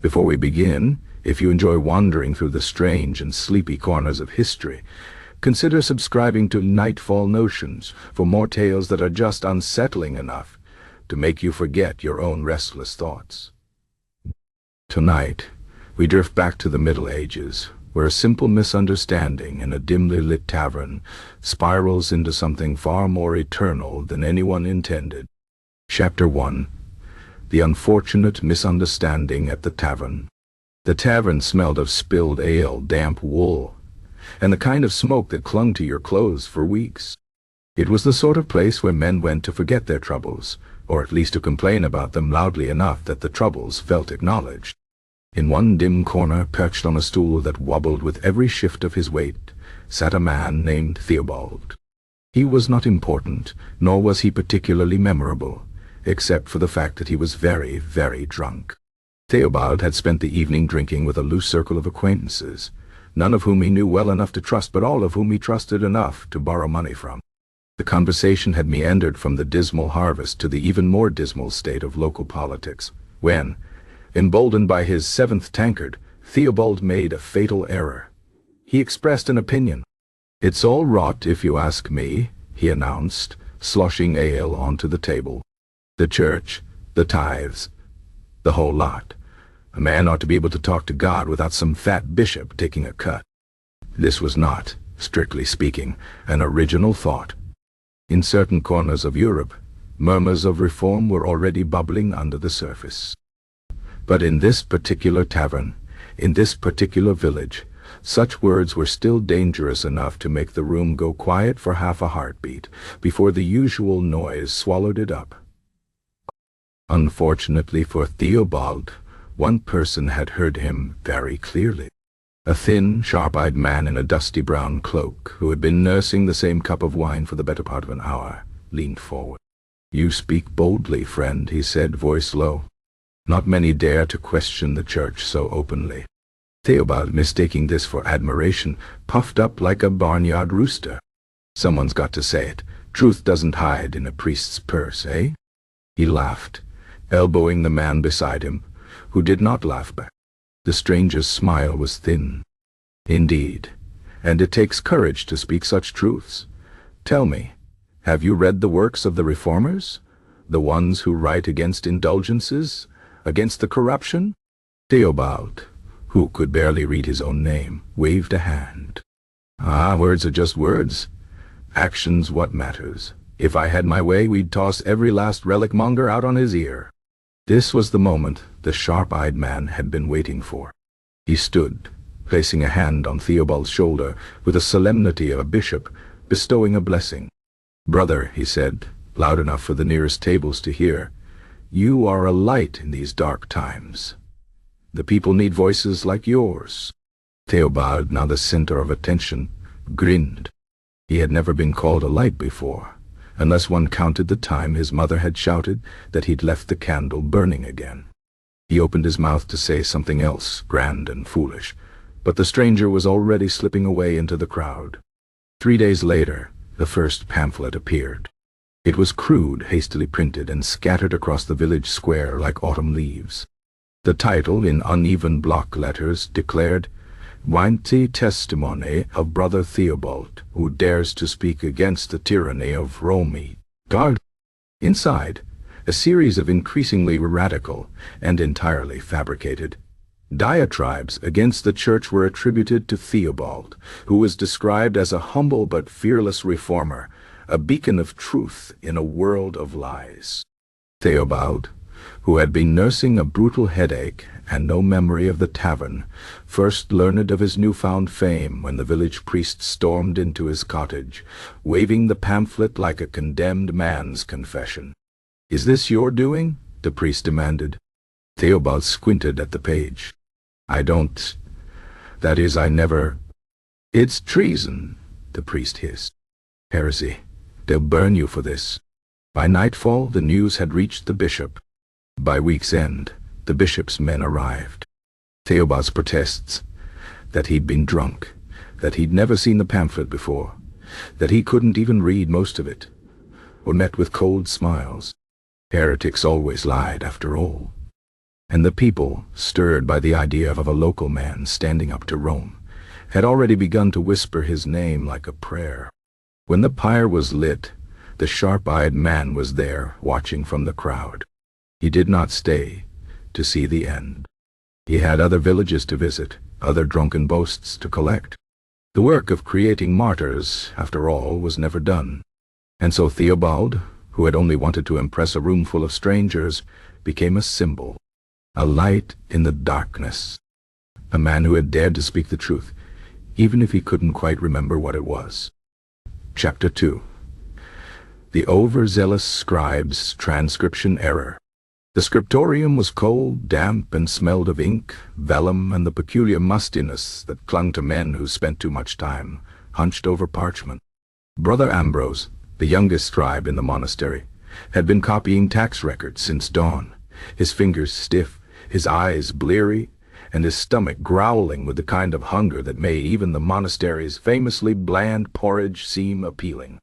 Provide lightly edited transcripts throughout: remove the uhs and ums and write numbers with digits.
Before we begin, if you enjoy wandering through the strange and sleepy corners of history, consider subscribing to Nightfall Notions for more tales that are just unsettling enough to make you forget your own restless thoughts. Tonight, we drift back to the Middle Ages, where a simple misunderstanding in a dimly lit tavern spirals into something far more eternal than anyone intended. Chapter 1. The Unfortunate Misunderstanding at the Tavern. The tavern smelled of spilled ale, damp wool, and the kind of smoke that clung to your clothes for weeks. It was the sort of place where men went to forget their troubles, or at least to complain about them loudly enough that the troubles felt acknowledged. In one dim corner, perched on a stool that wobbled with every shift of his weight, sat a man named Theobald. He was not important, nor was he particularly memorable, except for the fact that he was very, very drunk. Theobald had spent the evening drinking with a loose circle of acquaintances, none of whom he knew well enough to trust, but all of whom he trusted enough to borrow money from. The conversation had meandered from the dismal harvest to the even more dismal state of local politics, when, emboldened by his 7th tankard, Theobald made a fatal error. He expressed an opinion. "It's all rot, if you ask me," he announced, sloshing ale onto the table. "The church, the tithes, the whole lot. A man ought to be able to talk to God without some fat bishop taking a cut." This was not, strictly speaking, an original thought. In certain corners of Europe, murmurs of reform were already bubbling under the surface. But in this particular tavern, in this particular village, such words were still dangerous enough to make the room go quiet for half a heartbeat before the usual noise swallowed it up. Unfortunately for Theobald, one person had heard him very clearly. A thin, sharp-eyed man in a dusty brown cloak, who had been nursing the same cup of wine for the better part of an hour, leaned forward. "You speak boldly, friend," he said, voice low. Not many dare to question the church so openly. Theobald, mistaking this for admiration, puffed up like a barnyard rooster. "Someone's got to say it. Truth doesn't hide in a priest's purse, eh?" He laughed, elbowing the man beside him, who did not laugh back. The stranger's smile was thin. "Indeed, and it takes courage to speak such truths. Tell me, have you read the works of the reformers? The ones who write against indulgences, against the corruption?" Theobald, who could barely read his own name, waved a hand. "Ah, words are just words. Action's what matters. If I had my way, we'd toss every last relic monger out on his ear." This was the moment the sharp-eyed man had been waiting for. He stood, placing a hand on Theobald's shoulder with the solemnity of a bishop bestowing a blessing. "Brother," he said, loud enough for the nearest tables to hear, "you are a light in these dark times. The people need voices like yours." Theobald, now the center of attention, grinned. He had never been called a light before, unless one counted the time his mother had shouted that he'd left the candle burning again. He opened his mouth to say something else, grand and foolish, but the stranger was already slipping away into the crowd. 3 days later, the first pamphlet appeared. It was crude, hastily printed, and scattered across the village square like autumn leaves. The title, in uneven block letters, declared, "Weinty Testimony of Brother Theobald, who dares to speak against the tyranny of Rome. Guard." Inside, a series of increasingly radical and entirely fabricated diatribes against the church were attributed to Theobald, who was described as a humble but fearless reformer, a beacon of truth in a world of lies. Theobald, who had been nursing a brutal headache and no memory of the tavern, first learned of his newfound fame when the village priest stormed into his cottage, waving the pamphlet like a condemned man's confession. "Is this your doing?" the priest demanded. Theobald squinted at the page. I never—" "It's treason," the priest hissed. "Heresy. They'll burn you for this." By nightfall, the news had reached the bishop. By week's end, the bishop's men arrived. Theobald's protests, that he'd been drunk, that he'd never seen the pamphlet before, that he couldn't even read most of it, were met with cold smiles. Heretics always lied, after all. and the people, stirred by the idea of a local man standing up to Rome, had already begun to whisper his name like a prayer. When the pyre was lit, the sharp-eyed man was there, watching from the crowd. He did not stay to see the end. He had other villages to visit, other drunken boasts to collect. The work of creating martyrs, after all, was never done. And so Theobald, who had only wanted to impress a room full of strangers, became a symbol, a light in the darkness, a man who had dared to speak the truth, even if he couldn't quite remember what it was. Chapter 2. The Overzealous Scribe's Transcription Error. The scriptorium was cold, damp, and smelled of ink, vellum, and the peculiar mustiness that clung to men who spent too much time hunched over parchment. Brother Ambrose, the youngest scribe in the monastery, had been copying tax records since dawn, his fingers stiff, his eyes bleary, and his stomach growling with the kind of hunger that made even the monastery's famously bland porridge seem appealing.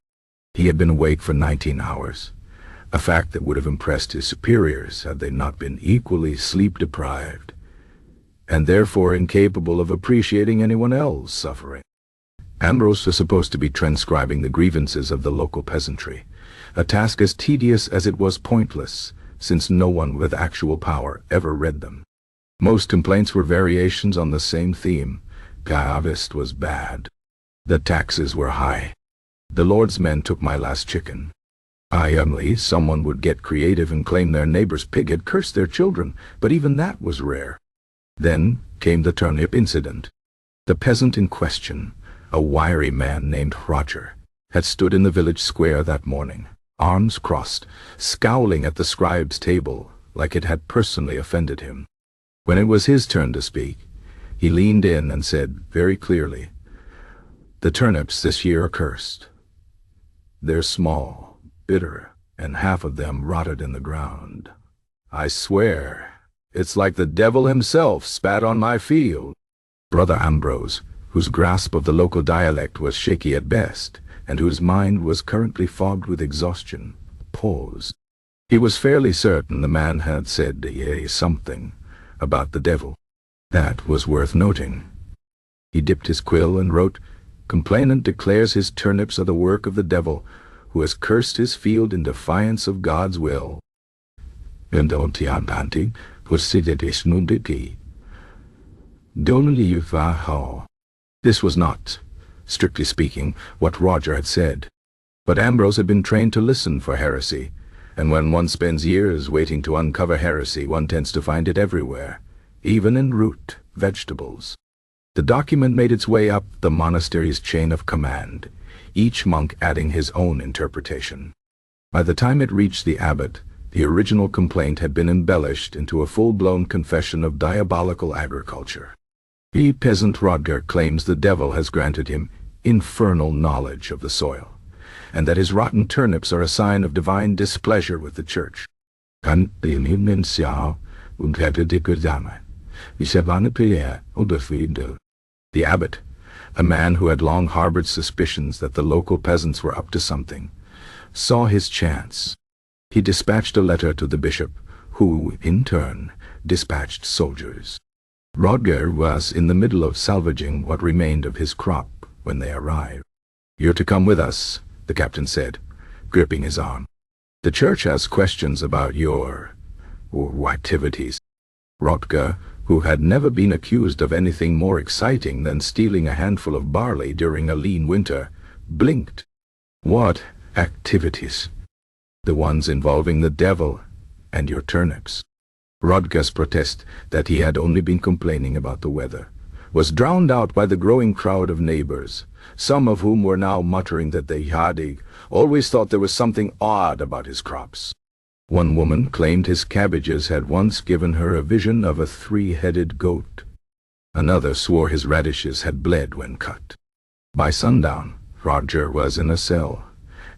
He had been awake for 19 hours, a fact that would have impressed his superiors had they not been equally sleep-deprived, and therefore incapable of appreciating anyone else suffering. Ambrose was supposed to be transcribing the grievances of the local peasantry, a task as tedious as it was pointless, since no one with actual power ever read them. Most complaints were variations on the same theme. The harvest was bad. The taxes were high. The Lord's men took my last chicken. Someone would get creative and claim their neighbor's pig had cursed their children, but even that was rare. Then came the Turnip incident. The peasant in question, a wiry man named Roger, had stood in the village square that morning, arms crossed, scowling at the scribe's table like it had personally offended him. When it was his turn to speak, he leaned in and said very clearly, "The turnips this year are cursed. They're small, bitter, and half of them rotted in the ground. I swear, it's like the devil himself spat on my field." Brother Ambrose, whose grasp of the local dialect was shaky at best, and whose mind was currently fogged with exhaustion, paused. He was fairly certain the man had said something about the devil. That was worth noting. He dipped his quill and wrote, "Complainant declares his turnips are the work of the devil, who has cursed his field in defiance of God's will." This was not, strictly speaking, what Roger had said. But Ambrose had been trained to listen for heresy, and when one spends years waiting to uncover heresy, one tends to find it everywhere, even in root vegetables. The document made its way up the monastery's chain of command, each monk adding his own interpretation. By the time it reached the abbot, the original complaint had been embellished into a full-blown confession of diabolical agriculture. The peasant Rodger claims the devil has granted him infernal knowledge of the soil, and that his rotten turnips are a sign of divine displeasure with the church. The abbot, a man who had long harbored suspicions that the local peasants were up to something, saw his chance. He dispatched a letter to the bishop, who, in turn, dispatched soldiers. Rodger was in the middle of salvaging what remained of his crop when they arrived. "You're to come with us," the captain said, gripping his arm. "The church has questions about your activities." Rodger, who had never been accused of anything more exciting than stealing a handful of barley during a lean winter, blinked. "What activities?" "The ones involving the devil and your turnips." Rodger's protest that he had only been complaining about the weather was drowned out by the growing crowd of neighbors, some of whom were now muttering that they had always thought there was something odd about his crops. One woman claimed his cabbages had once given her a vision of a 3-headed goat. Another swore his radishes had bled when cut. By sundown, Rodger was in a cell,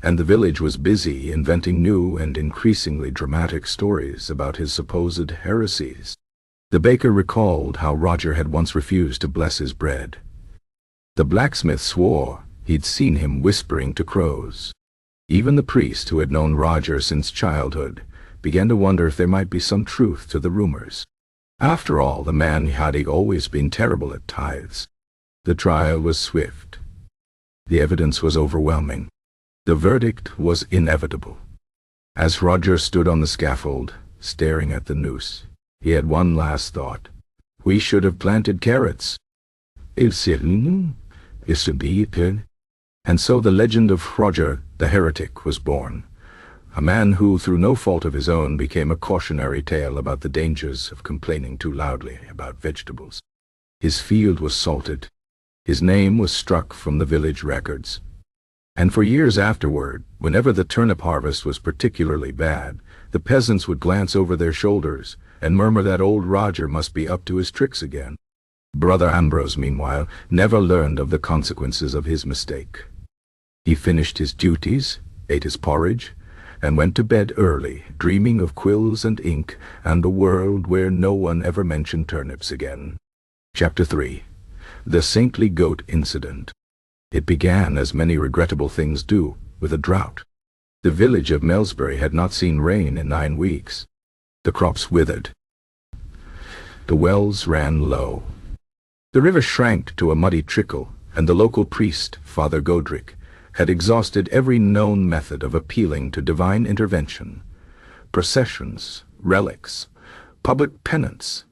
and the village was busy inventing new and increasingly dramatic stories about his supposed heresies. The baker recalled how Rodger had once refused to bless his bread. The blacksmith swore he'd seen him whispering to crows. Even the priest, who had known Rodger since childhood, began to wonder if there might be some truth to the rumors. After all, the man had always been terrible at tithes. The trial was swift. The evidence was overwhelming. The verdict was inevitable. As Roger stood on the scaffold, staring at the noose, he had one last thought. We should have planted carrots. Illiterate. And so the legend of Roger the Heretic was born. A man who, through no fault of his own, became a cautionary tale about the dangers of complaining too loudly about vegetables. His field was salted. His name was struck from the village records. And for years afterward, whenever the turnip harvest was particularly bad, the peasants would glance over their shoulders and murmur that old Roger must be up to his tricks again. Brother Ambrose, meanwhile, never learned of the consequences of his mistake. He finished his duties, ate his porridge, and went to bed early, dreaming of quills and ink and a world where no one ever mentioned turnips again. Chapter 3. The Saintly Goat Incident. It began, as many regrettable things do, with a drought. The village of Melsbury had not seen rain in 9 weeks. The crops withered. The wells ran low. The river shrank to a muddy trickle, and the local priest, Father Godric, had exhausted every known method of appealing to divine intervention. Processions, relics, public penance,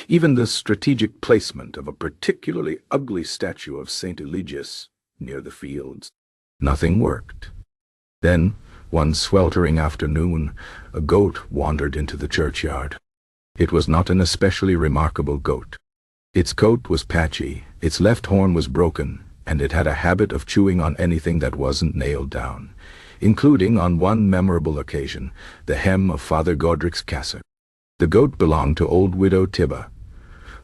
even the strategic placement of a particularly ugly statue of Saint Eligius near the fields. Nothing worked. Then, one sweltering afternoon, a goat wandered into the churchyard. It was not an especially remarkable goat. Its coat was patchy, its left horn was broken, and it had a habit of chewing on anything that wasn't nailed down, including, on one memorable occasion, the hem of Father Godric's cassock. The goat belonged to old widow Tibba,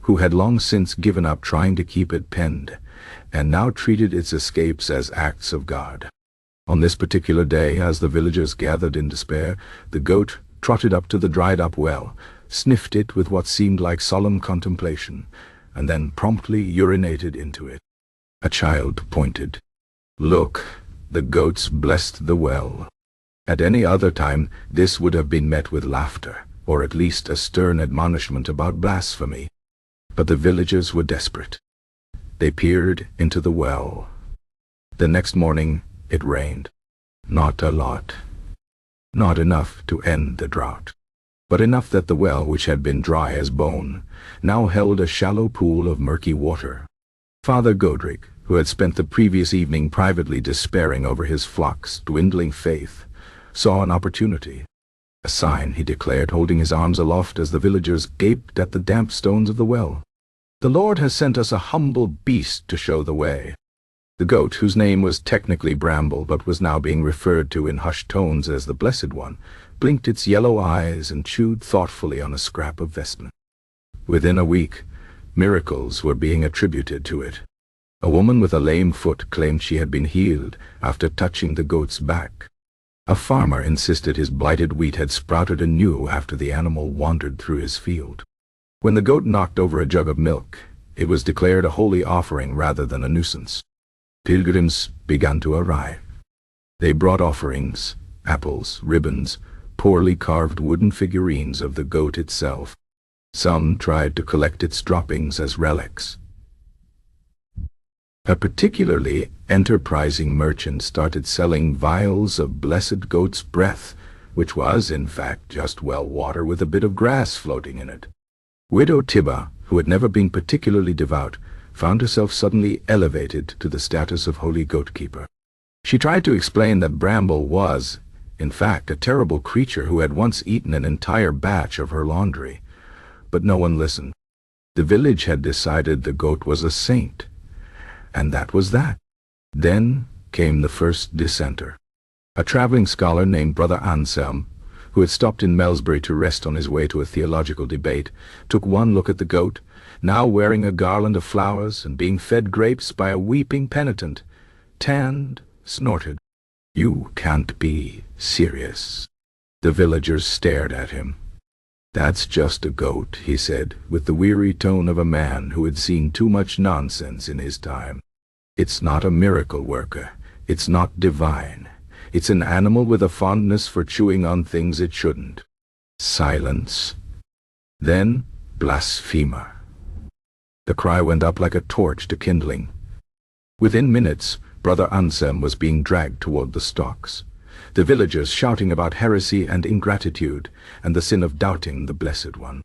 who had long since given up trying to keep it penned, and now treated its escapes as acts of God. On this particular day, as the villagers gathered in despair, the goat trotted up to the dried-up well, sniffed it with what seemed like solemn contemplation, and then promptly urinated into it. A child pointed. Look, the goats blessed the well. At any other time, this would have been met with laughter, or at least a stern admonishment about blasphemy. But the villagers were desperate. They peered into the well. The next morning, it rained. Not a lot. Not enough to end the drought, but enough that the well, which had been dry as bone, now held a shallow pool of murky water. Father Godric, who had spent the previous evening privately despairing over his flock's dwindling faith, saw an opportunity. A sign, he declared, holding his arms aloft as the villagers gaped at the damp stones of the well. The Lord has sent us a humble beast to show the way. The goat, whose name was technically Bramble but was now being referred to in hushed tones as the Blessed One, blinked its yellow eyes and chewed thoughtfully on a scrap of vestment. Within a week, miracles were being attributed to it. A woman with a lame foot claimed she had been healed after touching the goat's back. A farmer insisted his blighted wheat had sprouted anew after the animal wandered through his field. When the goat knocked over a jug of milk, it was declared a holy offering rather than a nuisance. Pilgrims began to arrive. They brought offerings, apples, ribbons, poorly carved wooden figurines of the goat itself. Some tried to collect its droppings as relics. A particularly enterprising merchant started selling vials of blessed goat's breath, which was, in fact, just well water with a bit of grass floating in it. Widow Tibba, who had never been particularly devout, found herself suddenly elevated to the status of holy goat-keeper. She tried to explain that Bramble was, in fact, a terrible creature who had once eaten an entire batch of her laundry, but no one listened. The village had decided the goat was a saint, and that was that. Then came the first dissenter. A traveling scholar named Brother Anselm, who had stopped in Melsbury to rest on his way to a theological debate, took one look at the goat, now wearing a garland of flowers and being fed grapes by a weeping penitent, tanned, snorted. "You can't be serious." The villagers stared at him. "That's just a goat," he said, with the weary tone of a man who had seen too much nonsense in his time. "It's not a miracle worker. It's not divine. It's an animal with a fondness for chewing on things it shouldn't." Silence. Then Blasphemer. The cry went up like a torch to kindling. Within minutes, Brother Anselm was being dragged toward the stocks, the villagers shouting about heresy and ingratitude and the sin of doubting the Blessed One.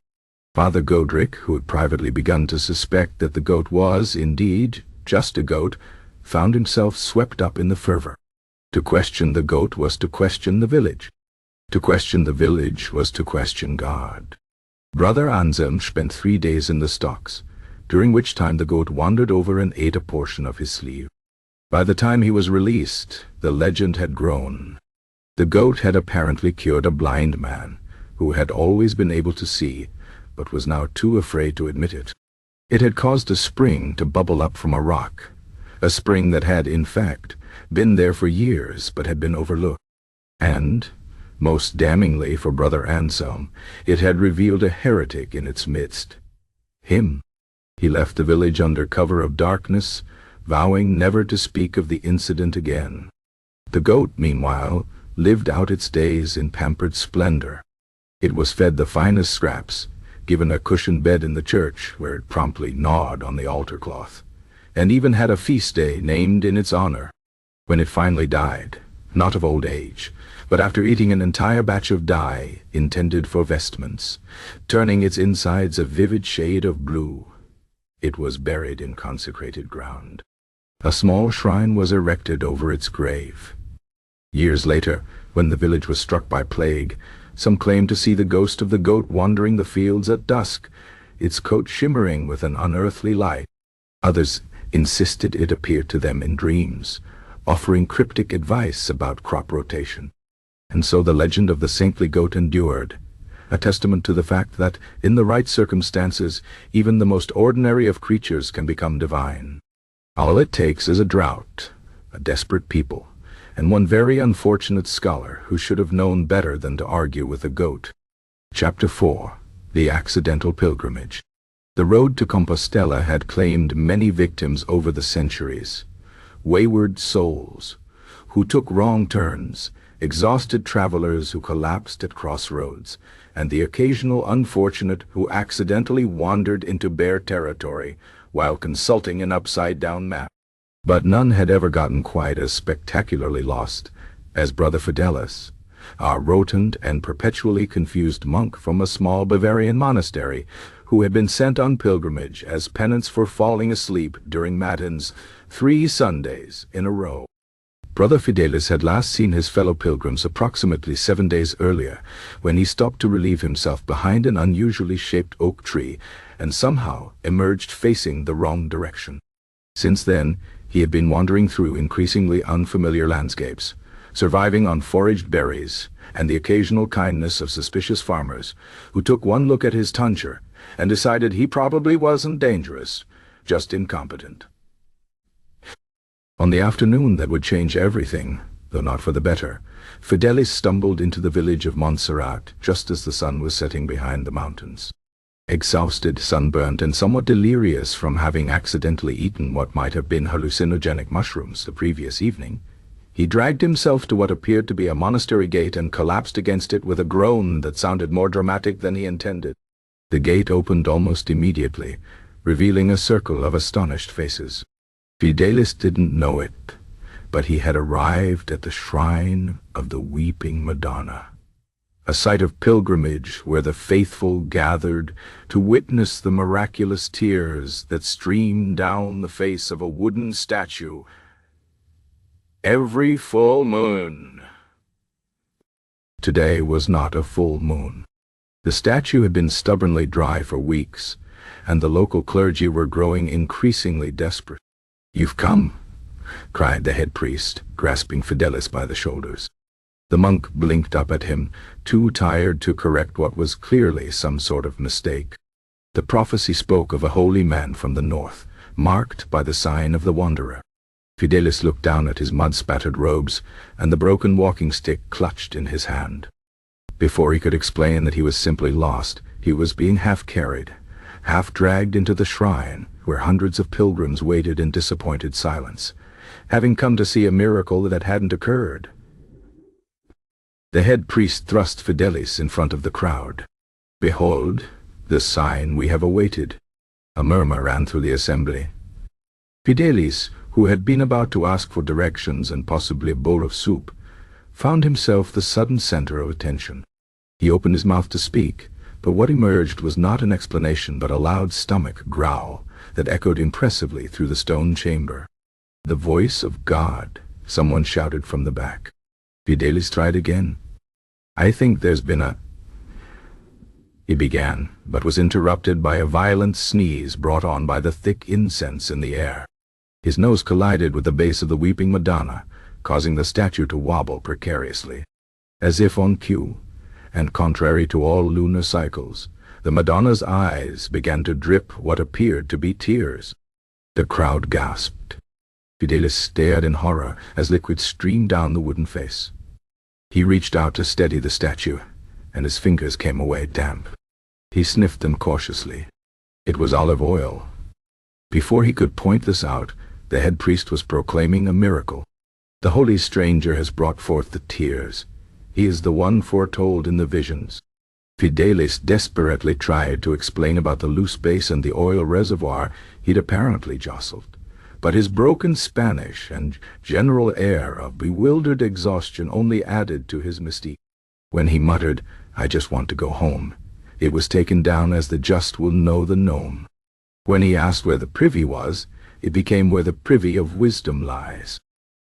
Father Godric, who had privately begun to suspect that the goat was, indeed, just a goat, found himself swept up in the fervor. To question the goat was to question the village. To question the village was to question God. Brother Anselm spent 3 days in the stocks, during which time the goat wandered over and ate a portion of his sleeve. By the time he was released, the legend had grown. The goat had apparently cured a blind man, who had always been able to see, but was now too afraid to admit it. It had caused a spring to bubble up from a rock, a spring that had, in fact, been there for years but had been overlooked. And, most damningly for Brother Anselm, it had revealed a heretic in its midst. Him. He left the village under cover of darkness, vowing never to speak of the incident again. The goat, meanwhile, lived out its days in pampered splendor. It was fed the finest scraps, given a cushioned bed in the church where it promptly gnawed on the altar cloth, and even had a feast day named in its honor. When it finally died, not of old age, but after eating an entire batch of dye intended for vestments, turning its insides a vivid shade of blue, it was buried in consecrated ground. A small shrine was erected over its grave. Years later, when the village was struck by plague, some claimed to see the ghost of the goat wandering the fields at dusk, its coat shimmering with an unearthly light. Others insisted it appeared to them in dreams, offering cryptic advice about crop rotation. And so the legend of the saintly goat endured, a testament to the fact that, in the right circumstances, even the most ordinary of creatures can become divine. All it takes is a drought, a desperate people, and one very unfortunate scholar who should have known better than to argue with a goat. Chapter 4. The Accidental Pilgrimage. The road to Compostela had claimed many victims over the centuries. Wayward souls, who took wrong turns, exhausted travelers who collapsed at crossroads, and the occasional unfortunate who accidentally wandered into bare territory while consulting an upside-down map. But none had ever gotten quite as spectacularly lost as Brother Fidelis, our rotund and perpetually confused monk from a small Bavarian monastery, who had been sent on pilgrimage as penance for falling asleep during Matins 3 Sundays in a row. Brother Fidelis had last seen his fellow pilgrims approximately 7 days earlier, when he stopped to relieve himself behind an unusually shaped oak tree and somehow emerged facing the wrong direction. Since then, he had been wandering through increasingly unfamiliar landscapes, surviving on foraged berries and the occasional kindness of suspicious farmers who took one look at his tonsure and decided he probably wasn't dangerous, just incompetent. On the afternoon that would change everything, though not for the better, Fidelis stumbled into the village of Montserrat just as the sun was setting behind the mountains. Exhausted, sunburnt, and somewhat delirious from having accidentally eaten what might have been hallucinogenic mushrooms the previous evening, he dragged himself to what appeared to be a monastery gate and collapsed against it with a groan that sounded more dramatic than he intended. The gate opened almost immediately, revealing a circle of astonished faces. Fidelis didn't know it, but he had arrived at the shrine of the Weeping Madonna, a site of pilgrimage where the faithful gathered to witness the miraculous tears that streamed down the face of a wooden statue every full moon. Today was not a full moon. The statue had been stubbornly dry for weeks, and the local clergy were growing increasingly desperate. "You've come," cried the head priest, grasping Fidelis by the shoulders. The monk blinked up at him, too tired to correct what was clearly some sort of mistake. The prophecy spoke of a holy man from the north, marked by the sign of the wanderer. Fidelis looked down at his mud-spattered robes and the broken walking stick clutched in his hand. Before he could explain that he was simply lost, he was being half-carried, half-dragged into the shrine, where hundreds of pilgrims waited in disappointed silence, having come to see a miracle that hadn't occurred. The head priest thrust Fidelis in front of the crowd. "Behold, The sign we have awaited. A murmur ran through the assembly. Fidelis, who had been about to ask for directions and possibly a bowl of soup, found himself the sudden center of attention. He opened his mouth to speak, but what emerged was not an explanation but a loud stomach growl that echoed impressively through the stone chamber. "The voice of God," someone shouted from the back. Fidelis tried again. "I think there's been a—" he began, but was interrupted by a violent sneeze brought on by the thick incense in the air. His nose collided with the base of the weeping Madonna, causing the statue to wobble precariously. As if on cue, and contrary to all lunar cycles, the Madonna's eyes began to drip what appeared to be tears. The crowd gasped. Fidelis stared in horror as liquid streamed down the wooden face. He reached out to steady the statue, and his fingers came away damp. He sniffed them cautiously. It was olive oil. Before he could point this out, the head priest was proclaiming a miracle. "The holy stranger has brought forth the tears. He is the one foretold in the visions." Fidelis desperately tried to explain about the loose base and the oil reservoir he'd apparently jostled, but his broken Spanish and general air of bewildered exhaustion only added to his mystique. When he muttered, "I just want to go home," it was taken down as "the just will know the gnome." When he asked where the privy was, it became "where the privy of wisdom lies."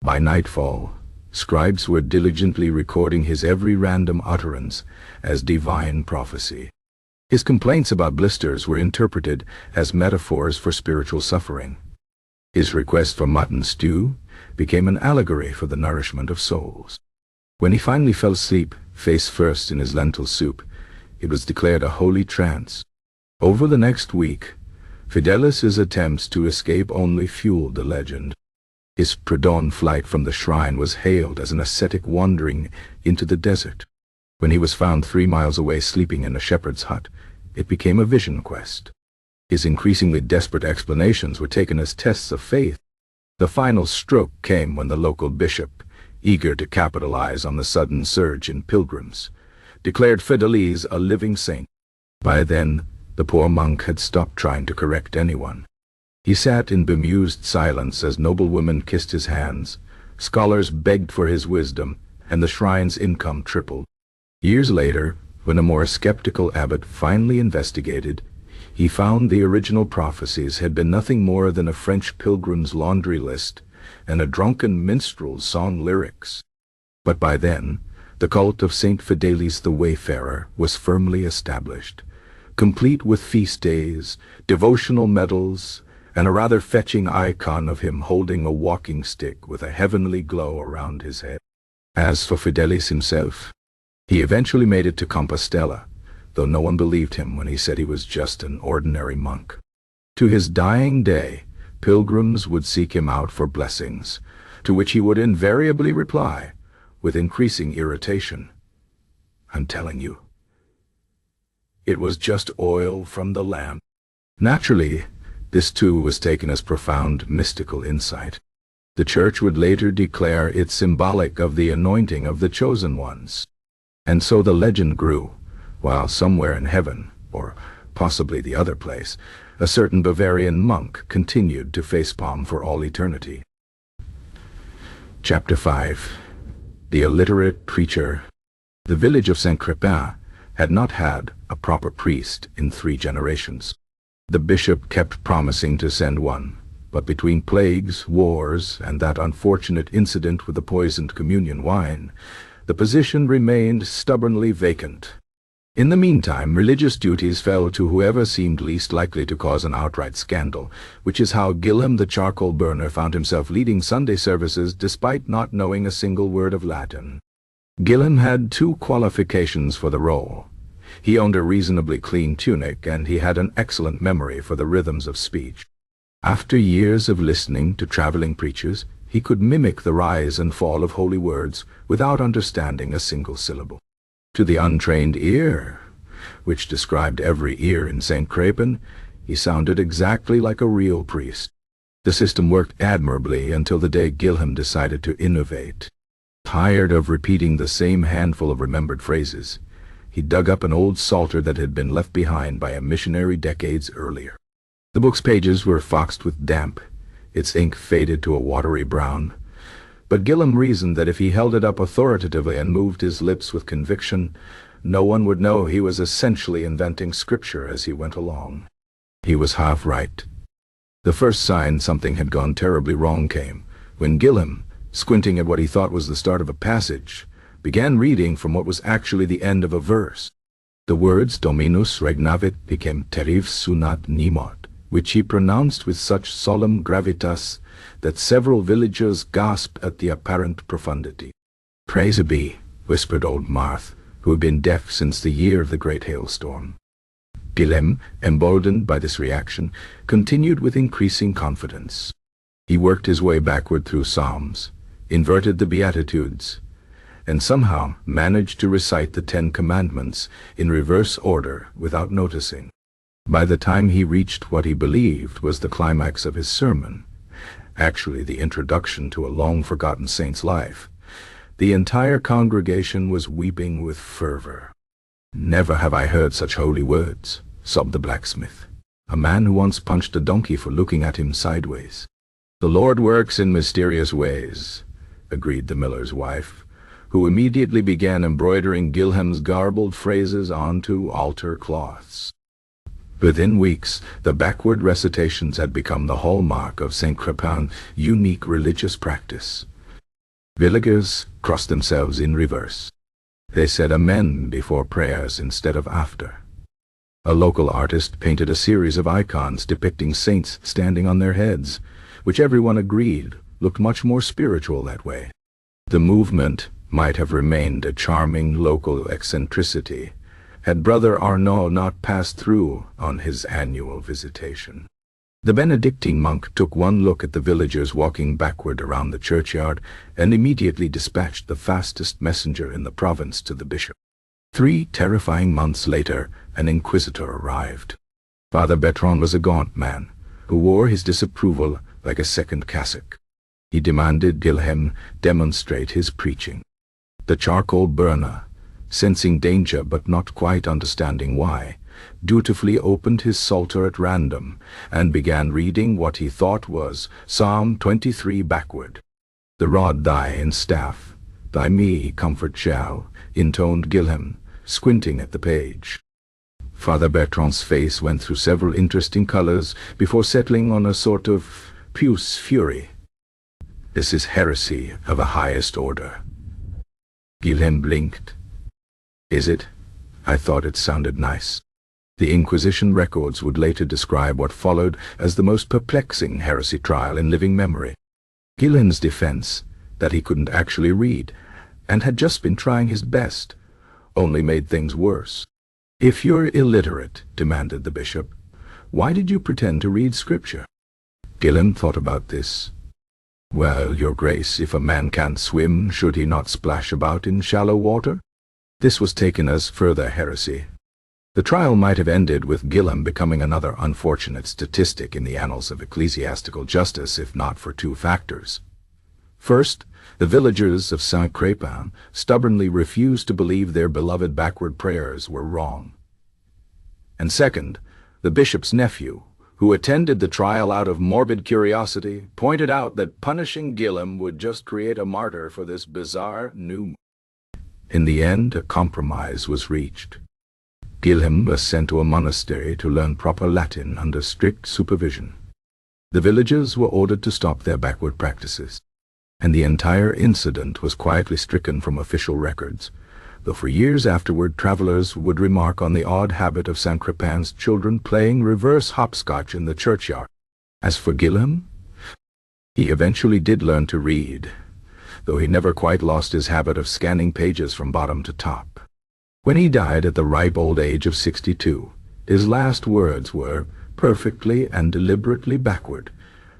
By nightfall, scribes were diligently recording his every random utterance as divine prophecy. His complaints about blisters were interpreted as metaphors for spiritual suffering. His request for mutton stew became an allegory for the nourishment of souls. When he finally fell asleep, face first in his lentil soup, it was declared a holy trance. Over the next week, Fidelis's attempts to escape only fueled the legend. His pre-dawn flight from the shrine was hailed as an ascetic wandering into the desert. When he was found 3 miles away sleeping in a shepherd's hut, it became a vision quest. His increasingly desperate explanations were taken as tests of faith. The final stroke came when the local bishop, eager to capitalize on the sudden surge in pilgrims, declared Fidelis a living saint. By then, the poor monk had stopped trying to correct anyone. He sat in bemused silence as noblewomen kissed his hands, scholars begged for his wisdom, and the shrine's income tripled. Years later, when a more skeptical abbot finally investigated, he found the original prophecies had been nothing more than a French pilgrim's laundry list and a drunken minstrel's song lyrics. But by then, the cult of Saint Fidelis the Wayfarer was firmly established, complete with feast days, devotional medals, and a rather fetching icon of him holding a walking stick with a heavenly glow around his head. As for Fidelis himself, he eventually made it to Compostela, though no one believed him when he said he was just an ordinary monk. To his dying day, pilgrims would seek him out for blessings, to which he would invariably reply, with increasing irritation, "I'm telling you, it was just oil from the lamp." Naturally, this too was taken as profound mystical insight. The Church would later declare it symbolic of the anointing of the chosen ones. And so the legend grew, while somewhere in heaven, or possibly the other place, a certain Bavarian monk continued to facepalm for all eternity. Chapter 5. The Illiterate Preacher. The village of Saint-Crepin had not had a proper priest in 3 generations. The bishop kept promising to send one, but between plagues, wars, and that unfortunate incident with the poisoned communion wine, the position remained stubbornly vacant. In the meantime, religious duties fell to whoever seemed least likely to cause an outright scandal, which is how Guillem the charcoal burner found himself leading Sunday services despite not knowing a single word of Latin. Guillem had 2 qualifications for the role. He owned a reasonably clean tunic, and he had an excellent memory for the rhythms of speech. After years of listening to traveling preachers, he could mimic the rise and fall of holy words without understanding a single syllable. To the untrained ear, which described every ear in St. Crepin, he sounded exactly like a real priest. The system worked admirably until the day Guillem decided to innovate. Tired of repeating the same handful of remembered phrases, he dug up an old psalter that had been left behind by a missionary decades earlier. The book's pages were foxed with damp, its ink faded to a watery brown, but Gilham reasoned that if he held it up authoritatively and moved his lips with conviction, no one would know he was essentially inventing scripture as he went along. He was half right. The first sign something had gone terribly wrong came when Gilham, squinting at what he thought was the start of a passage, began reading from what was actually the end of a verse. The words Dominus regnavit became Teriv sunat nimot, which he pronounced with such solemn gravitas that several villagers gasped at the apparent profundity. "Praise be," whispered old Marth, who had been deaf since the year of the great hailstorm. Gilham, emboldened by this reaction, continued with increasing confidence. He worked his way backward through Psalms, inverted the Beatitudes, and somehow managed to recite the 10 Commandments in reverse order without noticing. By the time he reached what he believed was the climax of his sermon, actually the introduction to a long-forgotten saint's life, the entire congregation was weeping with fervor. "Never have I heard such holy words," sobbed the blacksmith, a man who once punched a donkey for looking at him sideways. "The Lord works in mysterious ways," agreed the miller's wife, who immediately began embroidering Gilham's garbled phrases onto altar cloths. Within weeks, the backward recitations had become the hallmark of St. Crepin's unique religious practice. Villagers crossed themselves in reverse. They said amen before prayers instead of after. A local artist painted a series of icons depicting saints standing on their heads, which everyone agreed looked much more spiritual that way. The movement might have remained a charming local eccentricity had Brother Arnaud not passed through on his annual visitation. The Benedictine monk took one look at the villagers walking backward around the churchyard and immediately dispatched the fastest messenger in the province to the bishop. 3 terrifying months later, an inquisitor arrived. Father Patron was a gaunt man, who wore his disapproval like a second cassock. He demanded Gilham demonstrate his preaching. The charcoal burner, sensing danger but not quite understanding why, dutifully opened his psalter at random and began reading what he thought was Psalm 23 backward. "The rod thy and staff, thy me comfort shall," intoned Gilham, squinting at the page. Father Bertrand's face went through several interesting colors before settling on a sort of puce fury. "This is heresy of the highest order." Gilham blinked. "Is it? I thought it sounded nice." The Inquisition records would later describe what followed as the most perplexing heresy trial in living memory. Gilham's defense, that he couldn't actually read, and had just been trying his best, only made things worse. "If you're illiterate," demanded the bishop, "why did you pretend to read scripture?" Gilham thought about this. "Well, your grace, if a man can't swim, should he not splash about in shallow water?" This was taken as further heresy. The trial might have ended with Gilham becoming another unfortunate statistic in the annals of ecclesiastical justice if not for 2 factors. First, the villagers of Saint Crepin stubbornly refused to believe their beloved backward prayers were wrong. And second, the bishop's nephew, who attended the trial out of morbid curiosity, pointed out that punishing Gilham would just create a martyr for this bizarre new. In the end, a compromise was reached. Gilham was sent to a monastery to learn proper Latin under strict supervision. The villagers were ordered to stop their backward practices, and the entire incident was quietly stricken from official records, though for years afterward travelers would remark on the odd habit of Saint Crepin's children playing reverse hopscotch in the churchyard. As for Gilham, he eventually did learn to read, though he never quite lost his habit of scanning pages from bottom to top. When he died at the ripe old age of 62, his last words were, perfectly and deliberately backward,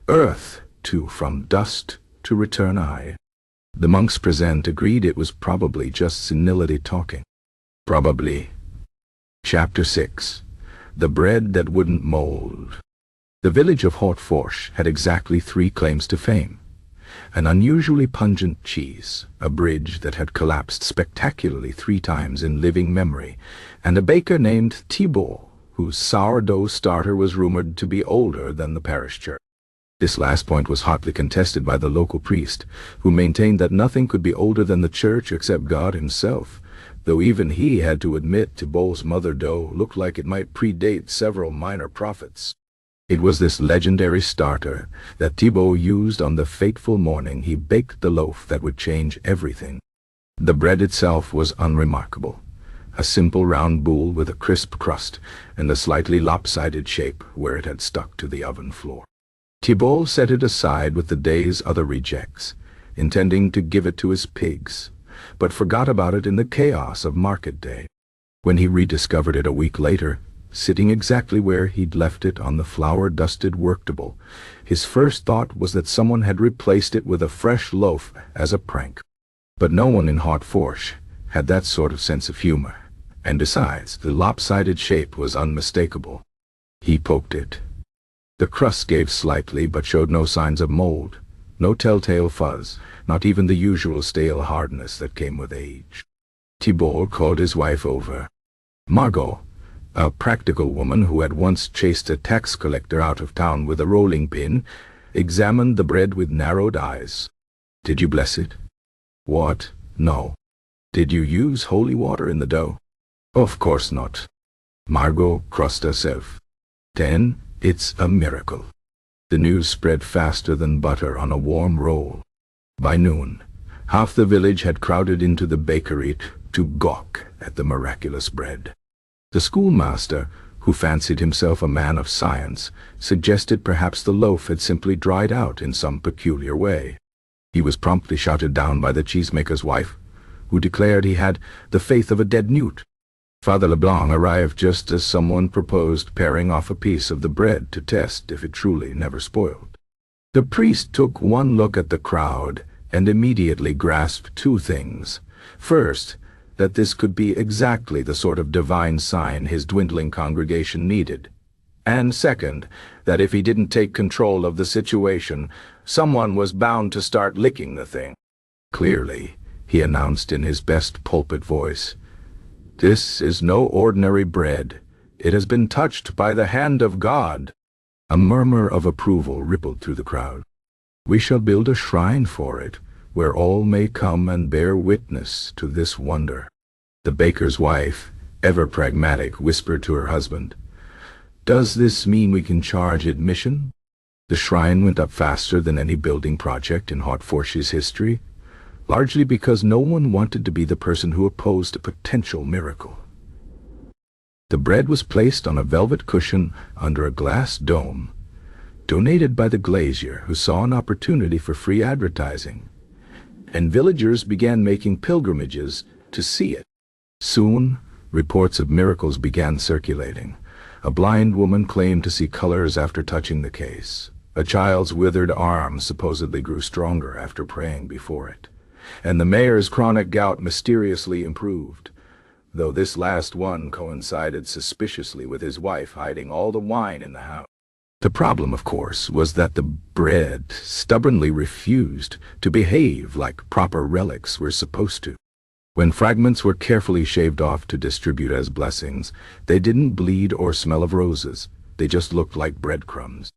"Earth, from dust to return I." The monks present agreed it was probably just senility talking. Probably. Chapter 6. The Bread That Wouldn't Mold. The village of Hautfourche had exactly 3 claims to fame. an unusually pungent cheese, a bridge that had collapsed spectacularly 3 times in living memory, and a baker named Thibault, whose sourdough starter was rumored to be older than the parish church. This last point was hotly contested by the local priest, who maintained that nothing could be older than the church except God himself, though even he had to admit Thibault's mother dough looked like it might predate several minor prophets. It was this legendary starter that Thibault used on the fateful morning he baked the loaf that would change everything. The bread itself was unremarkable, a simple round boule with a crisp crust and a slightly lopsided shape where it had stuck to the oven floor. Thibault set it aside with the day's other rejects, intending to give it to his pigs, but forgot about it in the chaos of market day. When he rediscovered it a week later, sitting exactly where he'd left it on the flour-dusted worktable, his first thought was that someone had replaced it with a fresh loaf as a prank. But no one in Haute-Fourche had that sort of sense of humor, and besides, the lopsided shape was unmistakable. He poked it. The crust gave slightly but showed no signs of mold, no telltale fuzz, not even the usual stale hardness that came with age. Thibault called his wife over. Margot, a practical woman who had once chased a tax collector out of town with a rolling pin, examined the bread with narrowed eyes. "Did you bless it?" "What? No." "Did you use holy water in the dough?" "Of course not." Margot crossed herself. "Then it's a miracle." The news spread faster than butter on a warm roll. By noon, half the village had crowded into the bakery to gawk at the miraculous bread. The schoolmaster, who fancied himself a man of science, suggested perhaps the loaf had simply dried out in some peculiar way. He was promptly shouted down by the cheesemaker's wife, who declared he had the faith of a dead newt. Father Leblanc arrived just as someone proposed paring off a piece of the bread to test if it truly never spoiled. The priest took one look at the crowd and immediately grasped 2 things. First, that this could be exactly the sort of divine sign his dwindling congregation needed. And second, that if he didn't take control of the situation, someone was bound to start licking the thing. "Clearly," he announced in his best pulpit voice, "this is no ordinary bread. It has been touched by the hand of God." A murmur of approval rippled through the crowd. "We shall build a shrine for it, where all may come and bear witness to this wonder." The baker's wife, ever pragmatic, whispered to her husband, "Does this mean we can charge admission?" The shrine went up faster than any building project in Haute-Fourche's history, largely because no one wanted to be the person who opposed a potential miracle. The bread was placed on a velvet cushion under a glass dome, donated by the glazier, who saw an opportunity for free advertising, and villagers began making pilgrimages to see it. Soon, reports of miracles began circulating. A blind woman claimed to see colors after touching the case. A child's withered arm supposedly grew stronger after praying before it. And the mayor's chronic gout mysteriously improved, though this last one coincided suspiciously with his wife hiding all the wine in the house. The problem, of course, was that the bread stubbornly refused to behave like proper relics were supposed to. When fragments were carefully shaved off to distribute as blessings, they didn't bleed or smell of roses. They just looked like breadcrumbs.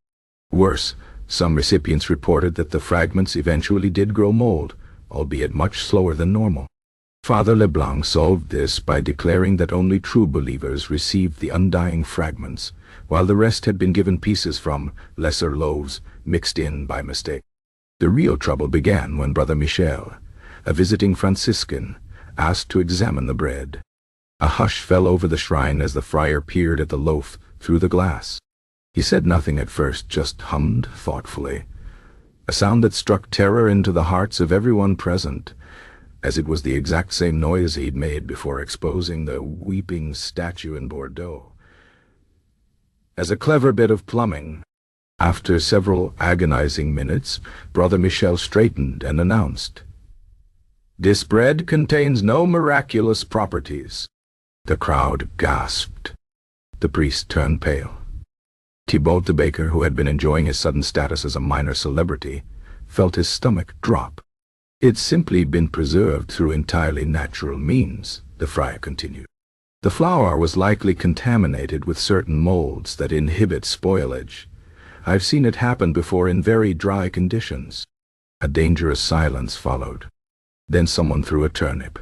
Worse, some recipients reported that the fragments eventually did grow mold, albeit much slower than normal. Father Leblanc solved this by declaring that only true believers received the undying fragments, while the rest had been given pieces from lesser loaves mixed in by mistake. The real trouble began when Brother Michel, a visiting Franciscan, asked to examine the bread. A hush fell over the shrine as the friar peered at the loaf through the glass. He said nothing at first, just hummed thoughtfully, a sound that struck terror into the hearts of everyone present, as it was the exact same noise he'd made before exposing the weeping statue in Bordeaux. As a clever bit of plumbing, after several agonizing minutes, Brother Michel straightened and announced, "This bread contains no miraculous properties." The crowd gasped. The priest turned pale. Thibault the baker, who had been enjoying his sudden status as a minor celebrity, felt his stomach drop. "It's simply been preserved through entirely natural means," the friar continued. "The flour was likely contaminated with certain molds that inhibit spoilage. I've seen it happen before in very dry conditions." A dangerous silence followed. Then someone threw a turnip.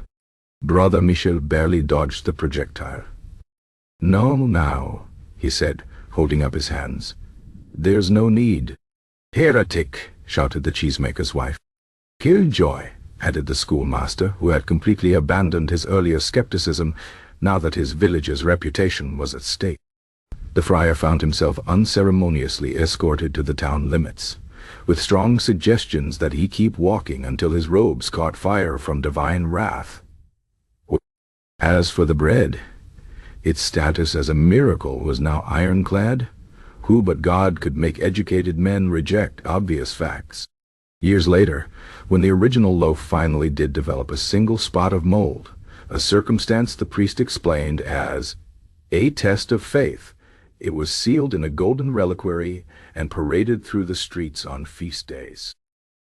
Brother Michel barely dodged the projectile. "No, now," he said, holding up his hands. "There's no need." "Heretic!" shouted the cheesemaker's wife. "Killjoy!" added the schoolmaster, who had completely abandoned his earlier skepticism now that his village's reputation was at stake. The friar found himself unceremoniously escorted to the town limits, with strong suggestions that he keep walking until his robes caught fire from divine wrath. As for the bread, its status as a miracle was now ironclad. Who but God could make educated men reject obvious facts? Years later, when the original loaf finally did develop a single spot of mold, a circumstance the priest explained as a test of faith, it was sealed in a golden reliquary and paraded through the streets on feast days.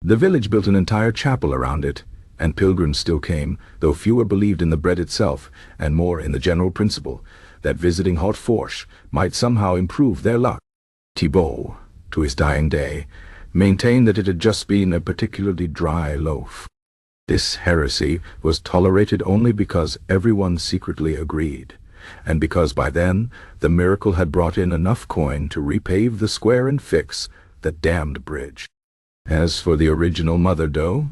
The village built an entire chapel around it, and pilgrims still came, though fewer believed in the bread itself and more in the general principle that visiting Haute-Fourche might somehow improve their luck. Thibault, to his dying day, maintained that it had just been a particularly dry loaf. This heresy was tolerated only because everyone secretly agreed, and because by then the miracle had brought in enough coin to repave the square and fix the damned bridge. As for the original mother dough,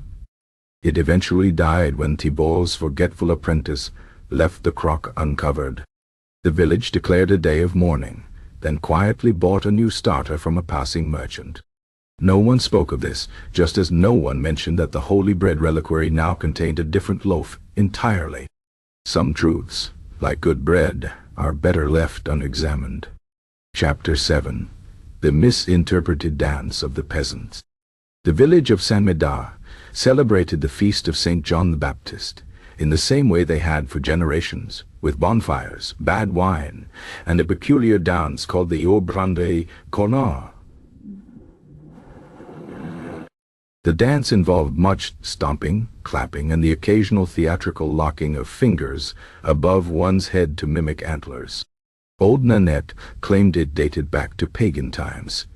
it eventually died when Thibault's forgetful apprentice left the crock uncovered. The village declared a day of mourning, then quietly bought a new starter from a passing merchant. No one spoke of this, just as no one mentioned that the holy bread reliquary now contained a different loaf entirely. Some truths, like good bread, are better left unexamined. Chapter 7. The Misinterpreted Dance of the Peasants. The village of Saint-Médard celebrated the feast of St. John the Baptist in the same way they had for generations, with bonfires, bad wine, and a peculiar dance called the Obrande Cornard. The dance involved much stomping, clapping, and the occasional theatrical locking of fingers above one's head to mimic antlers. Old Nanette claimed it dated back to pagan times,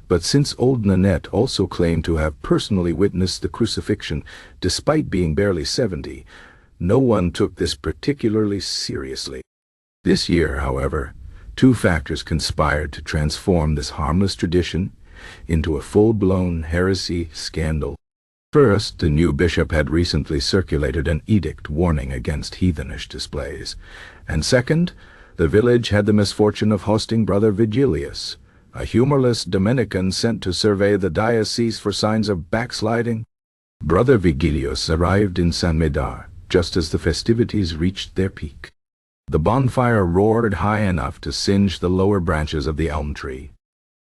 but since old Nanette also claimed to have personally witnessed the crucifixion despite being barely 70, no one took this particularly seriously. This year, however, two factors conspired to transform this harmless tradition into a full-blown heresy scandal. First, the new bishop had recently circulated an edict warning against heathenish displays, and second, the village had the misfortune of hosting Brother Vigilius, a humorless Dominican sent to survey the diocese for signs of backsliding. Brother Vigilius arrived in Saint-Médard just as the festivities reached their peak. The bonfire roared high enough to singe the lower branches of the elm tree.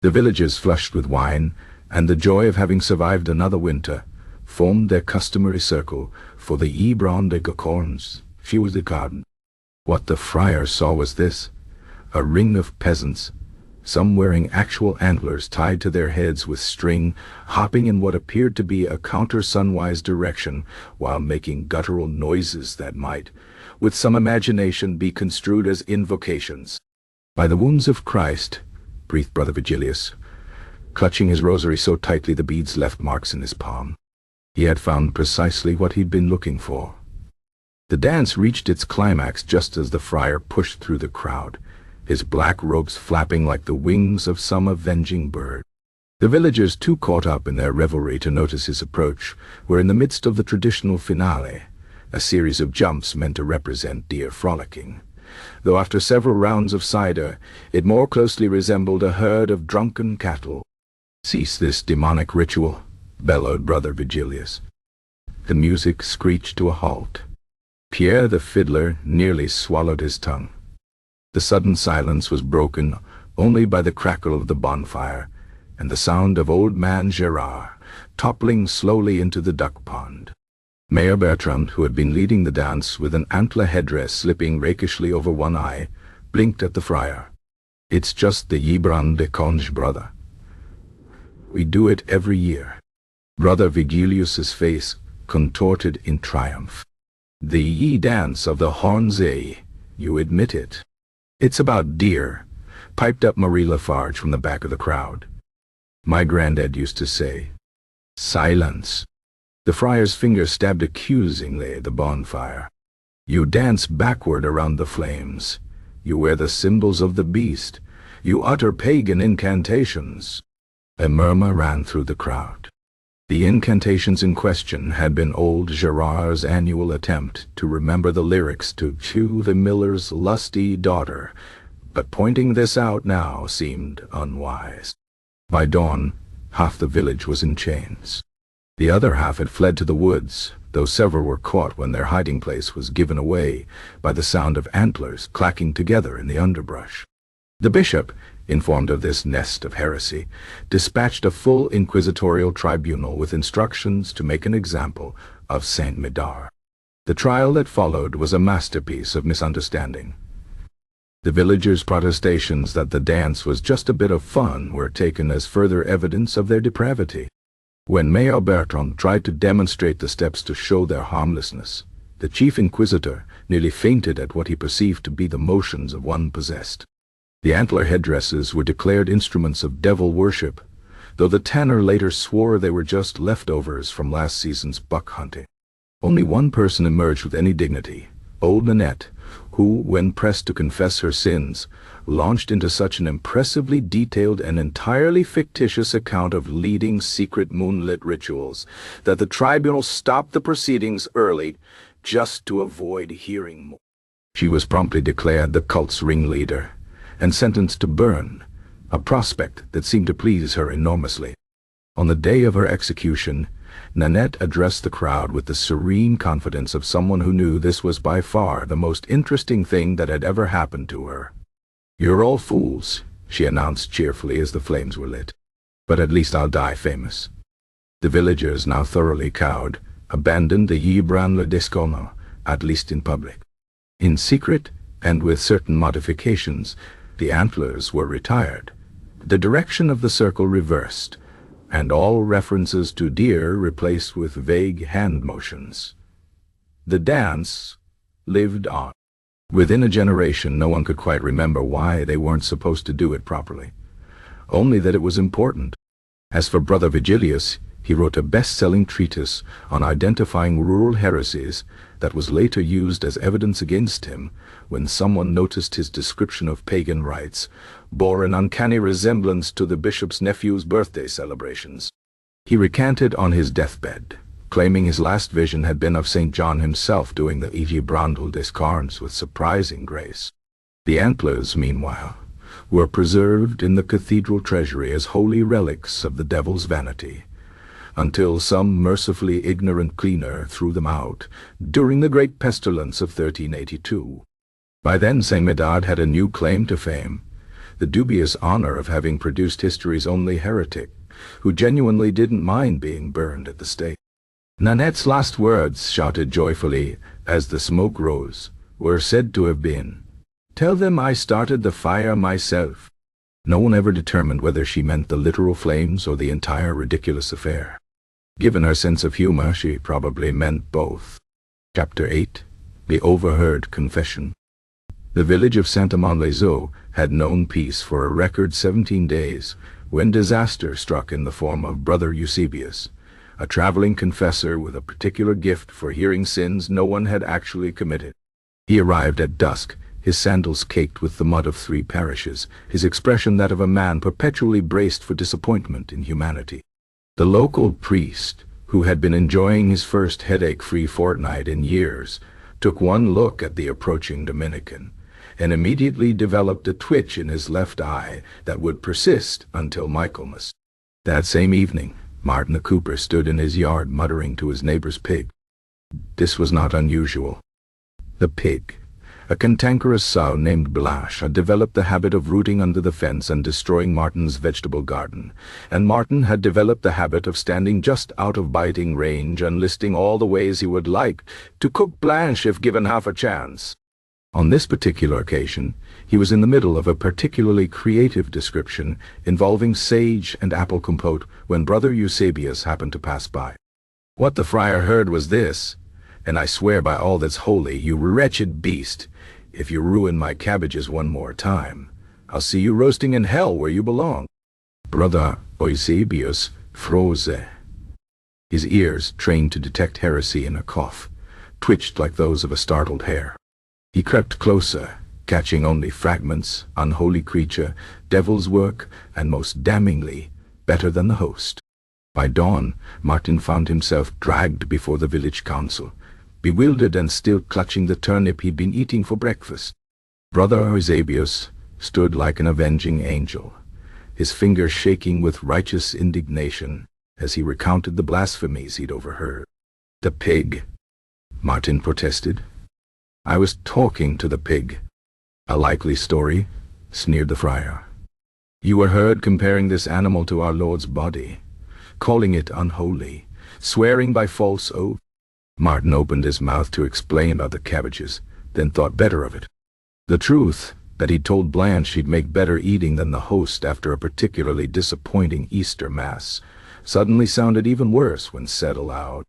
The villagers, flushed with wine and the joy of having survived another winter, formed their customary circle for the Ibron de Gacorns, Fuse de Garden. What the friar saw was this: a ring of peasants, some wearing actual antlers tied to their heads with string, hopping in what appeared to be a counter-sunwise direction while making guttural noises that might, with some imagination, be construed as invocations. "By the wounds of Christ," breathed Brother Vigilius, clutching his rosary so tightly the beads left marks in his palm. He had found precisely what he'd been looking for. The dance reached its climax just as the friar pushed through the crowd, his black robes flapping like the wings of some avenging bird. The villagers, too caught up in their revelry to notice his approach, were in the midst of the traditional finale, a series of jumps meant to represent deer frolicking, though after several rounds of cider, it more closely resembled a herd of drunken cattle. "Cease this demonic ritual," bellowed Brother Vigilius. The music screeched to a halt. Pierre the fiddler nearly swallowed his tongue. The sudden silence was broken only by the crackle of the bonfire and the sound of old man Gerard toppling slowly into the duck pond. Mayor Bertrand, who had been leading the dance with an antler headdress slipping rakishly over one eye, blinked at the friar. "It's just the Ibron de Conge, brother. We do it every year." Brother Vigilius's face contorted in triumph. The dance of the horns, eh? You admit it. It's about deer, piped up Marie Lafarge from the back of the crowd. My granddad used to say, silence. The friar's finger stabbed accusingly at the bonfire. You dance backward around the flames. You wear the symbols of the beast. You utter pagan incantations. A murmur ran through the crowd. The incantations in question had been old Gerard's annual attempt to remember the lyrics to "Chew the Miller's Lusty Daughter," but pointing this out now seemed unwise. By dawn, half the village was in chains. The other half had fled to the woods, though several were caught when their hiding place was given away by the sound of antlers clacking together in the underbrush. The bishop, informed of this nest of heresy, dispatched a full inquisitorial tribunal with instructions to make an example of Saint Medard. The trial that followed was a masterpiece of misunderstanding. The villagers' protestations that the dance was just a bit of fun were taken as further evidence of their depravity. When Mayor Patron tried to demonstrate the steps to show their harmlessness, the chief inquisitor nearly fainted at what he perceived to be the motions of one possessed. The antler headdresses were declared instruments of devil worship, though the tanner later swore they were just leftovers from last season's buck hunting. Only one person emerged with any dignity, old Nanette, who, when pressed to confess her sins, launched into such an impressively detailed and entirely fictitious account of leading secret moonlit rituals that the tribunal stopped the proceedings early just to avoid hearing more. She was promptly declared the cult's ringleader and sentenced to burn, a prospect that seemed to please her enormously. On the day of her execution, Nanette addressed the crowd with the serene confidence of someone who knew this was by far the most interesting thing that had ever happened to her. "You're all fools," she announced cheerfully as the flames were lit. "But at least I'll die famous." The villagers, now thoroughly cowed, abandoned the Yibran le Descono, at least in public. In secret, and with certain modifications, the antlers were retired, the direction of the circle reversed, and all references to deer replaced with vague hand motions. The dance lived on. Within a generation, no one could quite remember why they weren't supposed to do it properly, only that it was important. As for Brother Vigilius, he wrote a best-selling treatise on identifying rural heresies that was later used as evidence against him when someone noticed his description of pagan rites bore an uncanny resemblance to the bishop's nephew's birthday celebrations. He recanted on his deathbed, claiming his last vision had been of St. John himself doing the Igi Brandel des Carnes with surprising grace. The antlers, meanwhile, were preserved in the cathedral treasury as holy relics of the devil's vanity, until some mercifully ignorant cleaner threw them out during the great pestilence of 1382. By then Saint Medard had a new claim to fame, the dubious honor of having produced history's only heretic, who genuinely didn't mind being burned at the stake. Nanette's last words, shouted joyfully as the smoke rose, were said to have been, "Tell them I started the fire myself." No one ever determined whether she meant the literal flames or the entire ridiculous affair. Given her sense of humor, she probably meant both. Chapter 8. The Overheard Confession. The village of Saint-Amand-les-Eaux had known peace for a record 17 days when disaster struck in the form of Brother Eusebius, a traveling confessor with a particular gift for hearing sins no one had actually committed. He arrived at dusk, his sandals caked with the mud of 3 parishes, his expression that of a man perpetually braced for disappointment in humanity. The local priest, who had been enjoying his first headache-free fortnight in years, took one look at the approaching Dominican, and immediately developed a twitch in his left eye that would persist until Michaelmas. That same evening, Martin the cooper stood in his yard muttering to his neighbor's pig. This was not unusual. The pig, a cantankerous sow named Blanche, had developed the habit of rooting under the fence and destroying Martin's vegetable garden, and Martin had developed the habit of standing just out of biting range and listing all the ways he would like to cook Blanche if given half a chance. On this particular occasion, he was in the middle of a particularly creative description involving sage and apple compote when Brother Eusebius happened to pass by. What the friar heard was this: "And I swear by all that's holy, you wretched beast, if you ruin my cabbages one more time, I'll see you roasting in hell where you belong." Brother Eusebius froze. His ears, trained to detect heresy in a cough, twitched like those of a startled hare. He crept closer, catching only fragments, unholy creature, devil's work, and most damningly, better than the host. By dawn, Martin found himself dragged before the village council, bewildered and still clutching the turnip he'd been eating for breakfast. Brother Eusebius stood like an avenging angel, his fingers shaking with righteous indignation as he recounted the blasphemies he'd overheard. "The pig," Martin protested. "I was talking to the pig." "A likely story," sneered the friar. "You were heard comparing this animal to our Lord's body, calling it unholy, swearing by false oath." Martin opened his mouth to explain about the cabbages, then thought better of it. The truth, that he'd told Blanche he'd make better eating than the host after a particularly disappointing Easter Mass, suddenly sounded even worse when said aloud.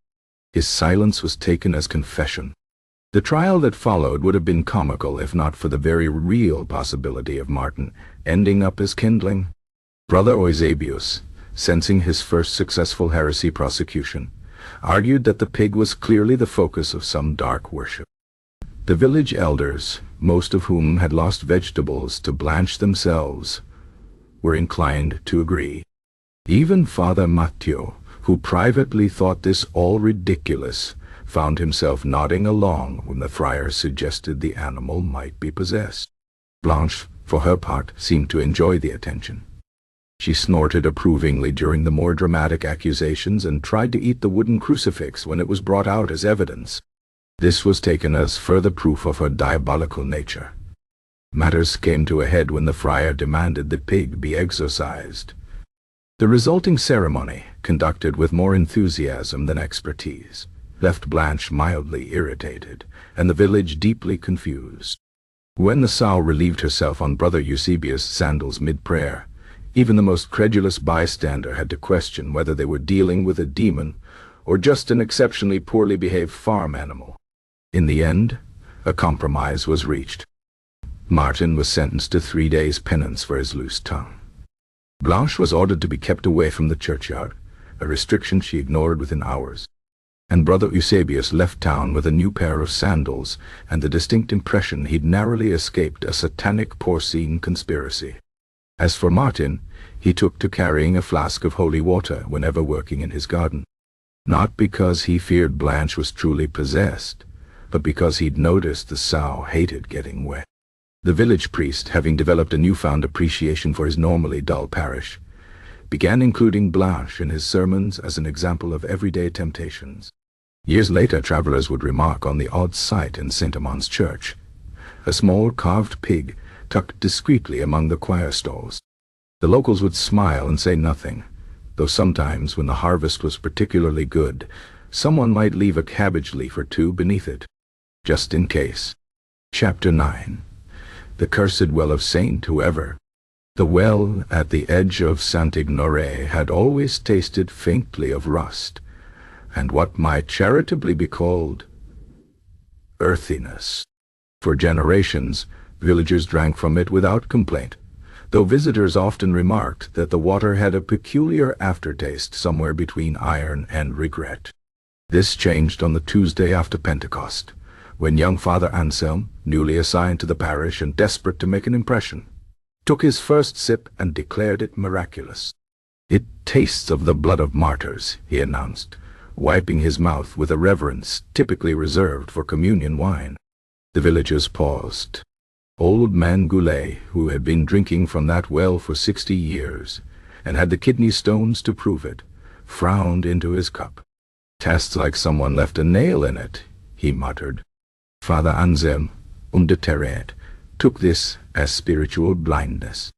His silence was taken as confession. The trial that followed would have been comical if not for the very real possibility of Martin ending up as kindling. Brother Eusebius, sensing his first successful heresy prosecution, argued that the pig was clearly the focus of some dark worship. The village elders, most of whom had lost vegetables to Blanche themselves, were inclined to agree. Even Father Martyr, who privately thought this all ridiculous, found himself nodding along when the friar suggested the animal might be possessed. Blanche, for her part, seemed to enjoy the attention. She snorted approvingly during the more dramatic accusations and tried to eat the wooden crucifix when it was brought out as evidence. This was taken as further proof of her diabolical nature. Matters came to a head when the friar demanded the pig be exorcised. The resulting ceremony, conducted with more enthusiasm than expertise, left Blanche mildly irritated, and the village deeply confused. When the sow relieved herself on Brother Eusebius' sandals mid-prayer, even the most credulous bystander had to question whether they were dealing with a demon or just an exceptionally poorly behaved farm animal. In the end, a compromise was reached. Martin was sentenced to 3 days' penance for his loose tongue. Blanche was ordered to be kept away from the churchyard, a restriction she ignored within hours, and Brother Eusebius left town with a new pair of sandals and the distinct impression he'd narrowly escaped a satanic porcine conspiracy. As for Martin, he took to carrying a flask of holy water whenever working in his garden, not because he feared Blanche was truly possessed, but because he'd noticed the sow hated getting wet. The village priest, having developed a newfound appreciation for his normally dull parish, began including Blanche in his sermons as an example of everyday temptations. Years later, travelers would remark on the odd sight in St. Amon's church, a small carved pig tucked discreetly among the choir stalls. The locals would smile and say nothing, though sometimes, when the harvest was particularly good, someone might leave a cabbage leaf or two beneath it, just in case. Chapter 9. The Cursed Well of Saint Whoever. The well at the edge of Saint-Ignoré had always tasted faintly of rust, and what might charitably be called earthiness. For generations, villagers drank from it without complaint, though visitors often remarked that the water had a peculiar aftertaste somewhere between iron and regret. This changed on the Tuesday after Pentecost, when young Father Anselm, newly assigned to the parish and desperate to make an impression, took his first sip and declared it miraculous. "It tastes of the blood of martyrs," he announced, wiping his mouth with a reverence typically reserved for communion wine. The villagers paused. Old man Goulet, who had been drinking from that well for 60 years, and had the kidney stones to prove it, frowned into his cup. "Tastes like someone left a nail in it," he muttered. Father Anselm, Illiterate, took this as spiritual blindness.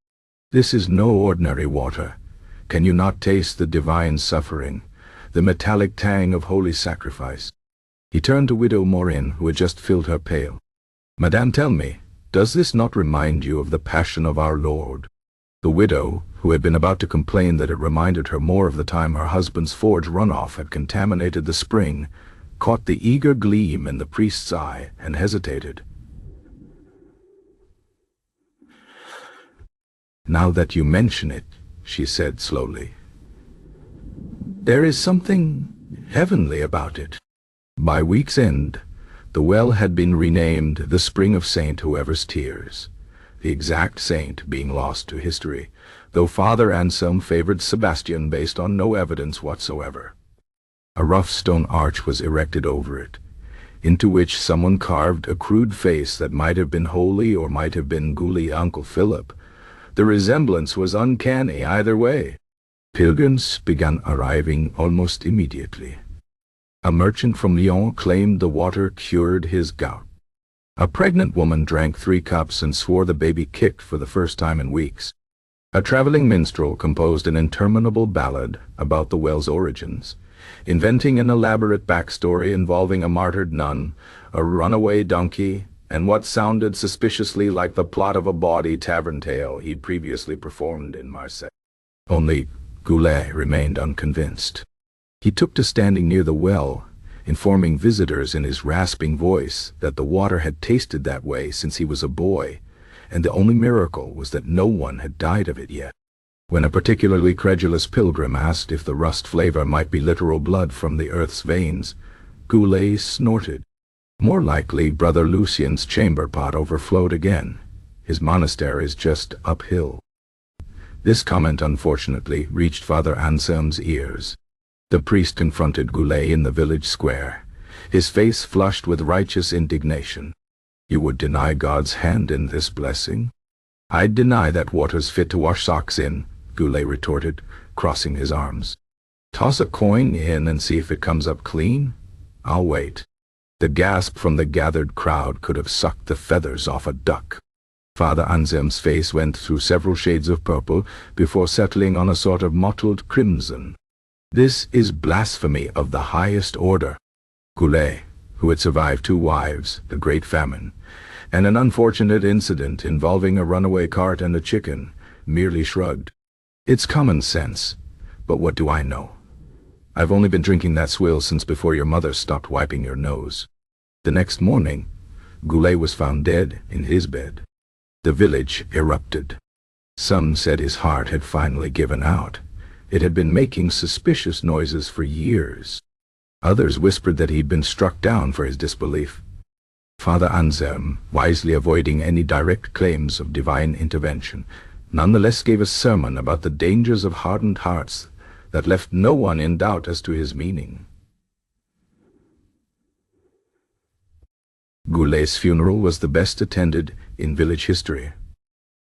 "This is no ordinary water. Can you not taste the divine suffering, the metallic tang of holy sacrifice?" He turned to Widow Morin, who had just filled her pail. Madame, tell me, does this not remind you of the passion of our Lord? The widow, who had been about to complain that it reminded her more of the time her husband's forge runoff had contaminated the spring, caught the eager gleam in the priest's eye and hesitated. Now that you mention it, she said slowly, there is something heavenly about it. By week's end, the well had been renamed the Spring of Saint Whoever's Tears, the exact saint being lost to history, though Father Anselm favored Sebastian based on no evidence whatsoever. A rough stone arch was erected over it, into which someone carved a crude face that might have been holy or might have been ghouly Uncle Philip. The resemblance was uncanny either way. Pilgrims began arriving almost immediately. A merchant from Lyon claimed the water cured his gout. A pregnant woman drank 3 cups and swore the baby kicked for the first time in weeks. A traveling minstrel composed an interminable ballad about the well's origins, inventing an elaborate backstory involving a martyred nun, a runaway donkey, and what sounded suspiciously like the plot of a bawdy tavern tale he'd previously performed in Marseille. Only Goulet remained unconvinced. He took to standing near the well, informing visitors in his rasping voice that the water had tasted that way since he was a boy, and the only miracle was that no one had died of it yet. When a particularly credulous pilgrim asked if the rust flavor might be literal blood from the earth's veins, Goulet snorted. More likely, Brother Lucien's chamber pot overflowed again. His monastery is just uphill. This comment, unfortunately, reached Father Anselm's ears. The priest confronted Goulet in the village square, his face flushed with righteous indignation. You would deny God's hand in this blessing? I'd deny that water's fit to wash socks in, Goulet retorted, crossing his arms. Toss a coin in and see if it comes up clean? I'll wait. The gasp from the gathered crowd could have sucked the feathers off a duck. Father Anselm's face went through several shades of purple before settling on a sort of mottled crimson. This is blasphemy of the highest order. Goulet, who had survived 2 wives, the Great Famine, and an unfortunate incident involving a runaway cart and a chicken, merely shrugged. It's common sense, but what do I know? I've only been drinking that swill since before your mother stopped wiping your nose. The next morning, Goulet was found dead in his bed. The village erupted. Some said his heart had finally given out. It had been making suspicious noises for years. Others whispered that he'd been struck down for his disbelief. Father Anselm, wisely avoiding any direct claims of divine intervention, nonetheless gave a sermon about the dangers of hardened hearts that left no one in doubt as to his meaning. Goulet's funeral was the best attended in village history.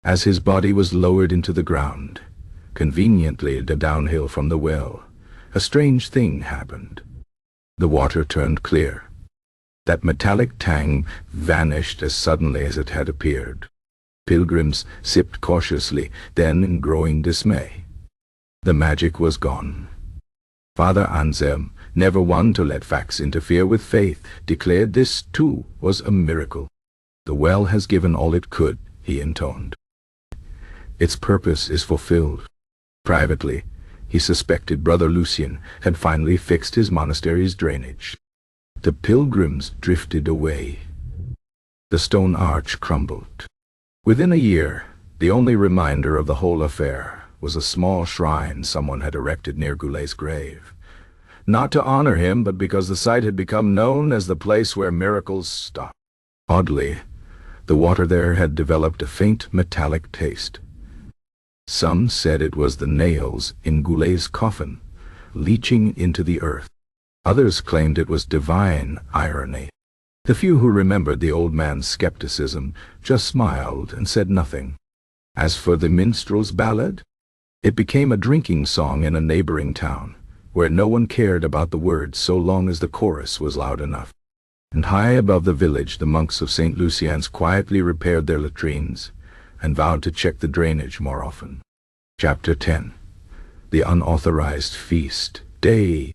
As his body was lowered into the ground, conveniently downhill from the well, a strange thing happened. The water turned clear. That metallic tang vanished as suddenly as it had appeared. Pilgrims sipped cautiously, then in growing dismay. The magic was gone. Father Anselm, never one to let facts interfere with faith, declared this too was a miracle. The well has given all it could, he intoned. Its purpose is fulfilled. Privately, he suspected Brother Lucien had finally fixed his monastery's drainage. The pilgrims drifted away. The stone arch crumbled. Within a year, the only reminder of the whole affair was a small shrine someone had erected near Goulet's grave. Not to honor him, but because the site had become known as the place where miracles stopped. Oddly, the water there had developed a faint metallic taste. Some said it was the nails in Goulet's coffin, leaching into the earth. Others claimed it was divine irony. The few who remembered the old man's skepticism just smiled and said nothing. As for the minstrel's ballad, it became a drinking song in a neighboring town, where no one cared about the words so long as the chorus was loud enough. And high above the village, the monks of St. Lucian's quietly repaired their latrines and vowed to check the drainage more often. Chapter 10. The Unauthorized Feast Day.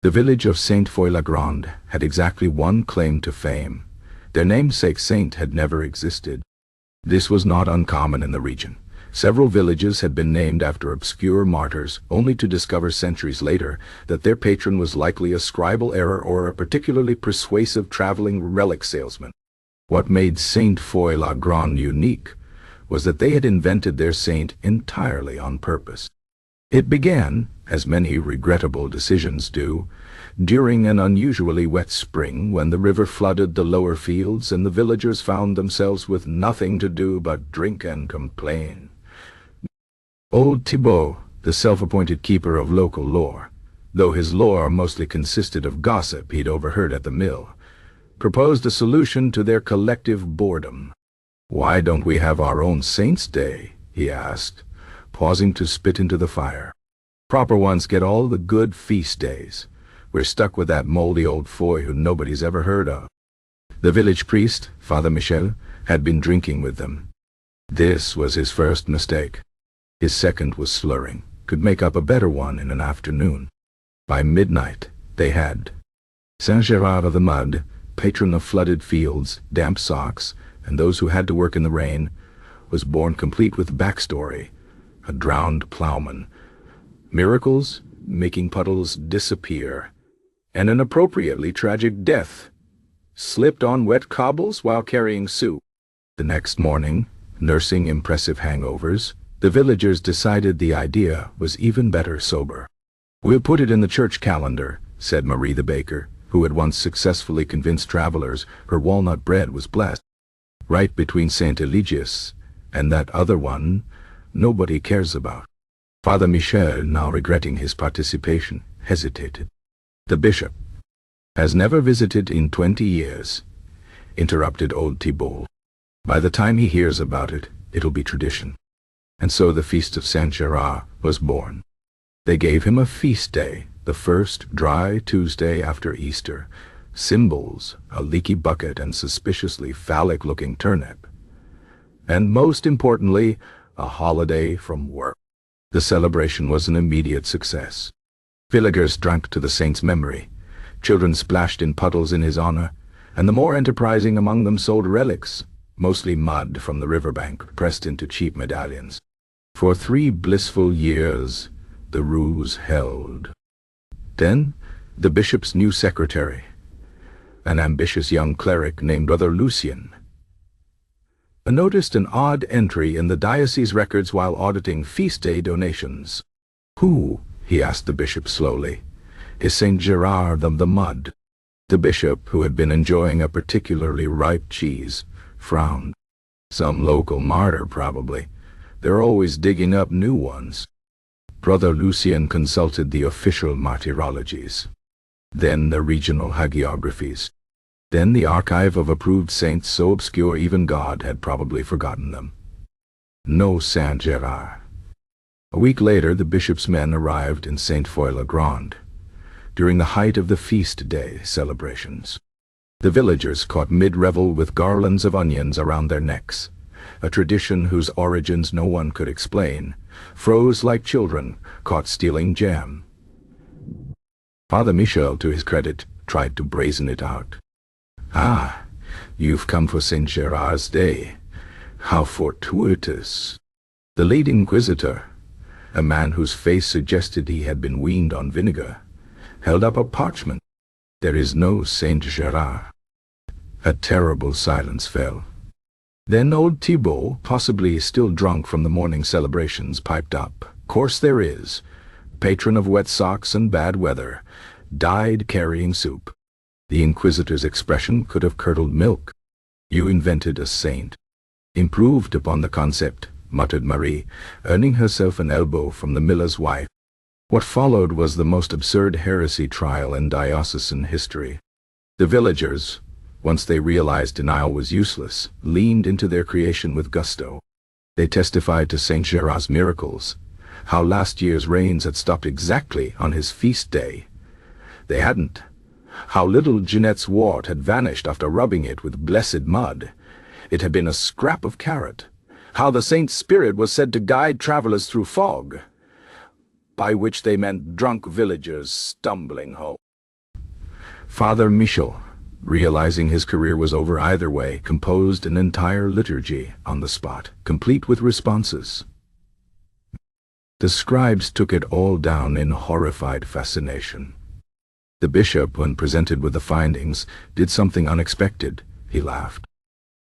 The village of Saint-Foy-la-Grande had exactly one claim to fame, Their namesake saint had never existed. This was not uncommon in the region. Several villages had been named after obscure martyrs, only to discover centuries later that their patron was likely a scribal error or a particularly persuasive traveling relic salesman. What made Saint Foy-la-Grande unique was that they had invented their saint entirely on purpose. It began, as many regrettable decisions do, during an unusually wet spring when the river flooded the lower fields and the villagers found themselves with nothing to do but drink and complain. Old Thibault, the self-appointed keeper of local lore, though his lore mostly consisted of gossip he'd overheard at the mill, proposed a solution to their collective boredom. "Why don't we have our own Saints' Day?" he asked, pausing to spit into the fire. "Proper ones get all the good feast days. We're stuck with that moldy old Foy who nobody's ever heard of." The village priest, Father Michel, had been drinking with them. This was his first mistake. His second was slurring, could make up a better one in an afternoon. By midnight, they had. Saint Gerard of the Mud, patron of flooded fields, damp socks, and those who had to work in the rain, was born complete with backstory. A drowned plowman, miracles making puddles disappear, and an appropriately tragic death. Slipped on wet cobbles while carrying soup. The next morning, nursing impressive hangovers, the villagers decided the idea was even better sober. "We'll put it in the church calendar," said Marie the baker, who had once successfully convinced travelers her walnut bread was blessed. "Right between Saint Eligius and that other one nobody cares about." Father Michel, now regretting his participation, hesitated. "The bishop has never visited in 20 years, interrupted old Thibault. "By the time he hears about it, it'll be tradition." And so the feast of Saint Gerard was born. They gave him a feast day, the first dry Tuesday after Easter, symbols, a leaky bucket and suspiciously phallic-looking turnip, and most importantly, a holiday from work. The celebration was an immediate success. Villagers drank to the saint's memory, children splashed in puddles in his honor, and the more enterprising among them sold relics, mostly mud from the riverbank, pressed into cheap medallions. For 3 blissful years, the ruse held. Then, the bishop's new secretary, an ambitious young cleric named Brother Lucien, noticed an odd entry in the diocese records while auditing feast day donations. "Who," he asked the bishop slowly, "is Saint Gerard of the Mud?" The bishop, who had been enjoying a particularly ripe cheese, frowned. "Some local martyr, probably. They're always digging up new ones." Brother Lucien consulted the official martyrologies, then the regional hagiographies, then the archive of approved saints so obscure even God had probably forgotten them. No Saint Gerard. A week later, the bishop's men arrived in Saint Foy-la-Grande, during the height of the feast day celebrations. The villagers caught mid-revel with garlands of onions around their necks, a tradition whose origins no one could explain, froze like children caught stealing jam. Father Michel, to his credit, tried to brazen it out. "Ah, you've come for Saint Gerard's Day. How fortuitous." The lead inquisitor, a man whose face suggested he had been weaned on vinegar, held up a parchment. "There is no Saint Gerard." A terrible silence fell. Then old Thibault, possibly still drunk from the morning celebrations, piped up. "Course there is. Patron of wet socks and bad weather. Died carrying soup." The inquisitor's expression could have curdled milk. "You invented a saint." "Improved upon the concept," muttered Marie, earning herself an elbow from the miller's wife. What followed was the most absurd heresy trial in diocesan history. The villagers, once they realized denial was useless, leaned into their creation with gusto. They testified to Saint Gerard's miracles, how last year's rains had stopped exactly on his feast day. They hadn't. How little Jeanette's wart had vanished after rubbing it with blessed mud. It had been a scrap of carrot. How the saint's spirit was said to guide travelers through fog, by which they meant drunk villagers stumbling home. Father Michel, realizing his career was over either way, composed an entire liturgy on the spot, complete with responses. The scribes took it all down in horrified fascination. The bishop, when presented with the findings, did something unexpected. He laughed.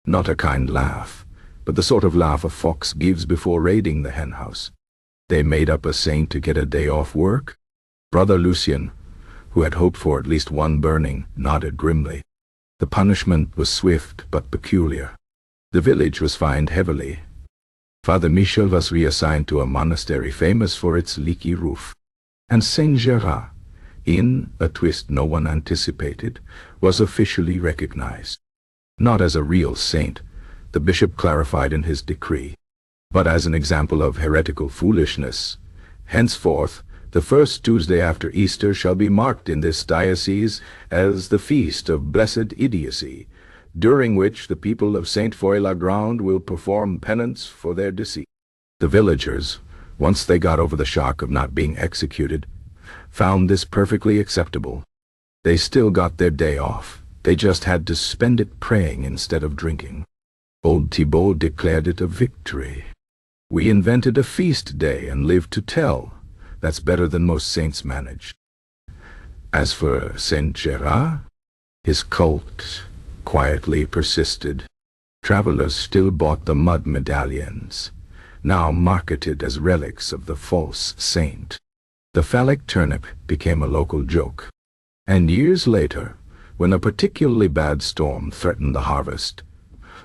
Not a kind laugh, but the sort of laugh a fox gives before raiding the henhouse. They made up a saint to get a day off work? Brother Lucian, who had hoped for at least one burning, nodded grimly. The punishment was swift but peculiar. The village was fined heavily. Father Michel was reassigned to a monastery famous for its leaky roof. And Saint Gerard, in a twist no one anticipated, was officially recognized. Not as a real saint, the bishop clarified in his decree, but as an example of heretical foolishness. Henceforth, the first Tuesday after Easter shall be marked in this diocese as the feast of blessed idiocy, during which the people of Saint Foy-la-Grande will perform penance for their deceit. The villagers, once they got over the shock of not being executed, found this perfectly acceptable. They still got their day off. They just had to spend it praying instead of drinking. Old Thibault declared it a victory. We invented a feast day and lived to tell. That's better than most saints manage. As for Saint Gerard, his cult quietly persisted. Travelers still bought the mud medallions, now marketed as relics of the false saint. The phallic turnip became a local joke. And years later, when a particularly bad storm threatened the harvest,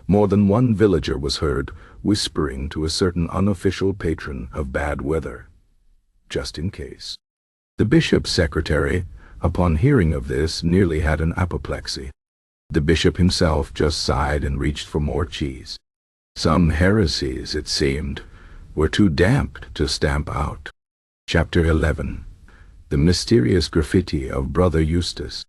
more than one villager was heard whispering to a certain unofficial patron of bad weather, just in case. The bishop's secretary, upon hearing of this, nearly had an apoplexy. The bishop himself just sighed and reached for more cheese. Some heresies, it seemed, were too damp to stamp out. Chapter 11. The Mysterious Graffiti of Brother Eustace.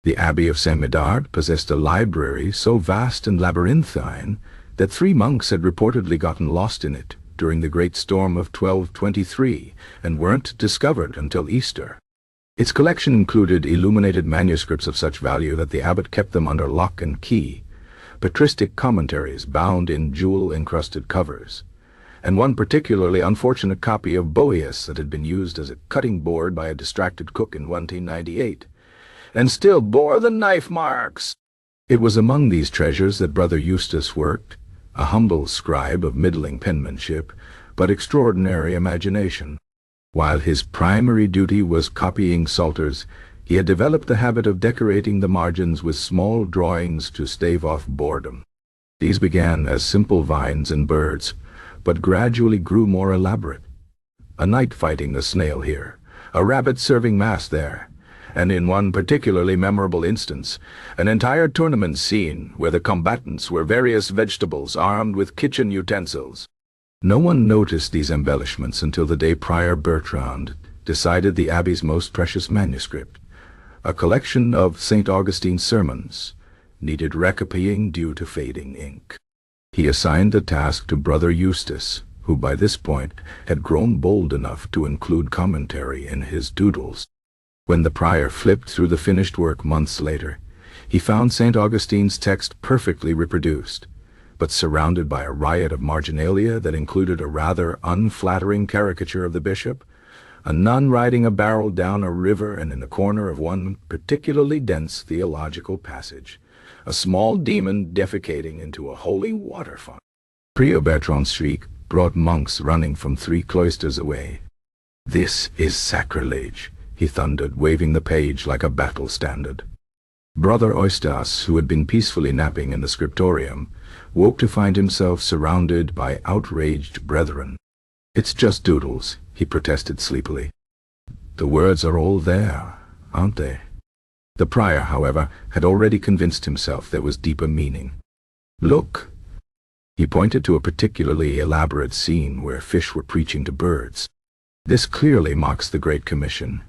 The Abbey of Saint-Médard possessed a library so vast and labyrinthine that 3 monks had reportedly gotten lost in it during the great storm of 1223 and weren't discovered until Easter. Its collection included illuminated manuscripts of such value that the abbot kept them under lock and key, patristic commentaries bound in jewel-encrusted covers, and one particularly unfortunate copy of Boeus that had been used as a cutting board by a distracted cook in 1798, and still bore the knife marks. It was among these treasures that Brother Eustace worked, a humble scribe of middling penmanship, but extraordinary imagination. While his primary duty was copying psalters, he had developed the habit of decorating the margins with small drawings to stave off boredom. These began as simple vines and birds, but gradually grew more elaborate. A knight fighting a snail here, a rabbit serving mass there, and in one particularly memorable instance, an entire tournament scene where the combatants were various vegetables armed with kitchen utensils. No one noticed these embellishments until the day Prior Bertrand decided the abbey's most precious manuscript, a collection of St. Augustine's sermons, needed recopying due to fading ink. He assigned the task to Brother Eustace, who by this point had grown bold enough to include commentary in his doodles. When the prior flipped through the finished work months later, he found St. Augustine's text perfectly reproduced, but surrounded by a riot of marginalia that included a rather unflattering caricature of the bishop, a nun riding a barrel down a river, and in the corner of one particularly dense theological passage, a small demon defecating into a holy water font. Prior Bertrand's shriek brought monks running from 3 cloisters away. "This is sacrilege," he thundered, waving the page like a battle standard. Brother Eustace, who had been peacefully napping in the scriptorium, woke to find himself surrounded by outraged brethren. "It's just doodles," he protested sleepily. "The words are all there, aren't they?" The prior, however, had already convinced himself there was deeper meaning. "Look!" He pointed to a particularly elaborate scene where fish were preaching to birds. "This clearly mocks the Great Commission."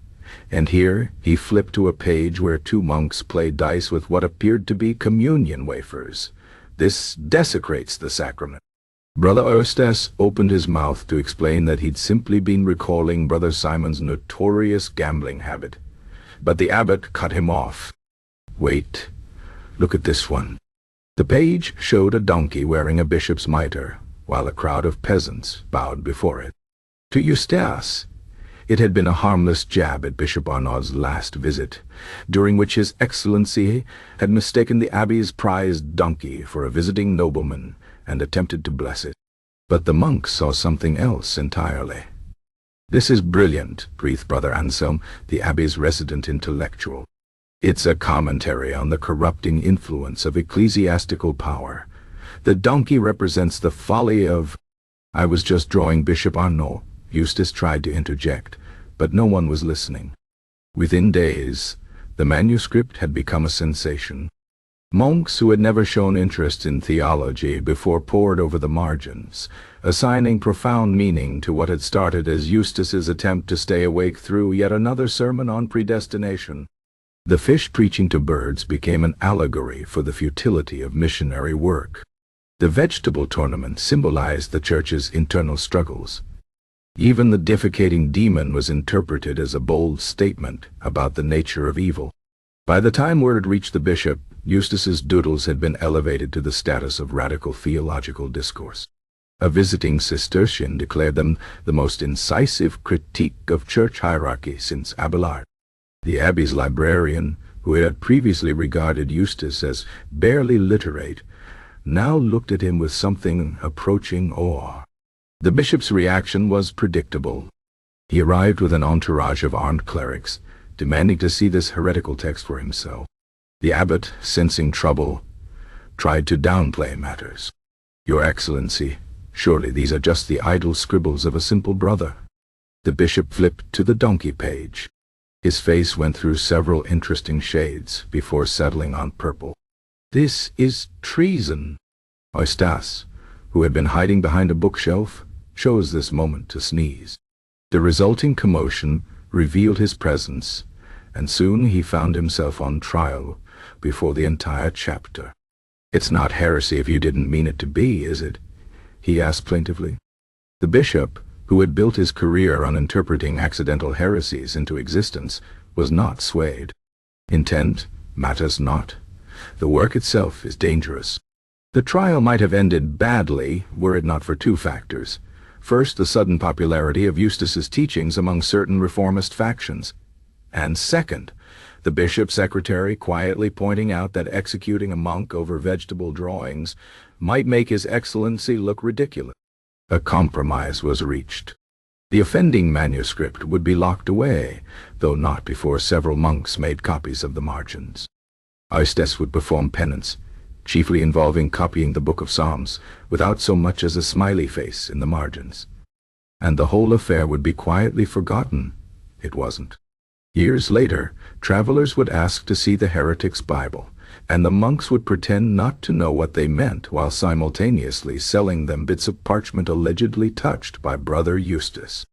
And here he flipped to a page where 2 monks played dice with what appeared to be communion wafers. "This desecrates the sacrament." Brother Eustace opened his mouth to explain that he'd simply been recalling Brother Simon's notorious gambling habit, but the abbot cut him off. "Wait, Look at this one." The page showed a donkey wearing a bishop's mitre, while a crowd of peasants bowed before it. To Eustace, it had been a harmless jab at Bishop Arnaud's last visit, during which His Excellency had mistaken the abbey's prized donkey for a visiting nobleman and attempted to bless it. But the monk saw something else entirely. "This is brilliant," breathed Brother Anselm, the abbey's resident intellectual. "It's a commentary on the corrupting influence of ecclesiastical power. The donkey represents the folly of—" "I was just drawing Bishop Arnaud," Eustace tried to interject, but no one was listening. Within days, the manuscript had become a sensation. Monks who had never shown interest in theology before pored over the margins, assigning profound meaning to what had started as Eustace's attempt to stay awake through yet another sermon on predestination. The fish preaching to birds became an allegory for the futility of missionary work. The vegetable tournament symbolized the church's internal struggles. Even the defecating demon was interpreted as a bold statement about the nature of evil. By the time word reached the bishop, Eustace's doodles had been elevated to the status of radical theological discourse. A visiting Cistercian declared them the most incisive critique of church hierarchy since Abelard. The abbey's librarian, who had previously regarded Eustace as barely literate, now looked at him with something approaching awe. The bishop's reaction was predictable. He arrived with an entourage of armed clerics, demanding to see this heretical text for himself. The abbot, sensing trouble, tried to downplay matters. "Your Excellency, surely these are just the idle scribbles of a simple brother." The bishop flipped to the donkey page. His face went through several interesting shades before settling on purple. "This is treason." Eustace, who had been hiding behind a bookshelf, chose this moment to sneeze. The resulting commotion revealed his presence, and soon he found himself on trial before the entire chapter. "It's not heresy if you didn't mean it to be, is it?" he asked plaintively. The bishop, who had built his career on interpreting accidental heresies into existence, was not swayed. "Intent matters not. The work itself is dangerous." The trial might have ended badly were it not for two factors. First, the sudden popularity of Eustace's teachings among certain reformist factions. And second, the bishop's secretary quietly pointing out that executing a monk over vegetable drawings might make His Excellency look ridiculous. A compromise was reached. The offending manuscript would be locked away, though not before several monks made copies of the margins. Eustace would perform penance, chiefly involving copying the Book of Psalms, without so much as a smiley face in the margins. And the whole affair would be quietly forgotten. It wasn't. Years later, travelers would ask to see the heretic's Bible, and the monks would pretend not to know what they meant while simultaneously selling them bits of parchment allegedly touched by Brother Eustace.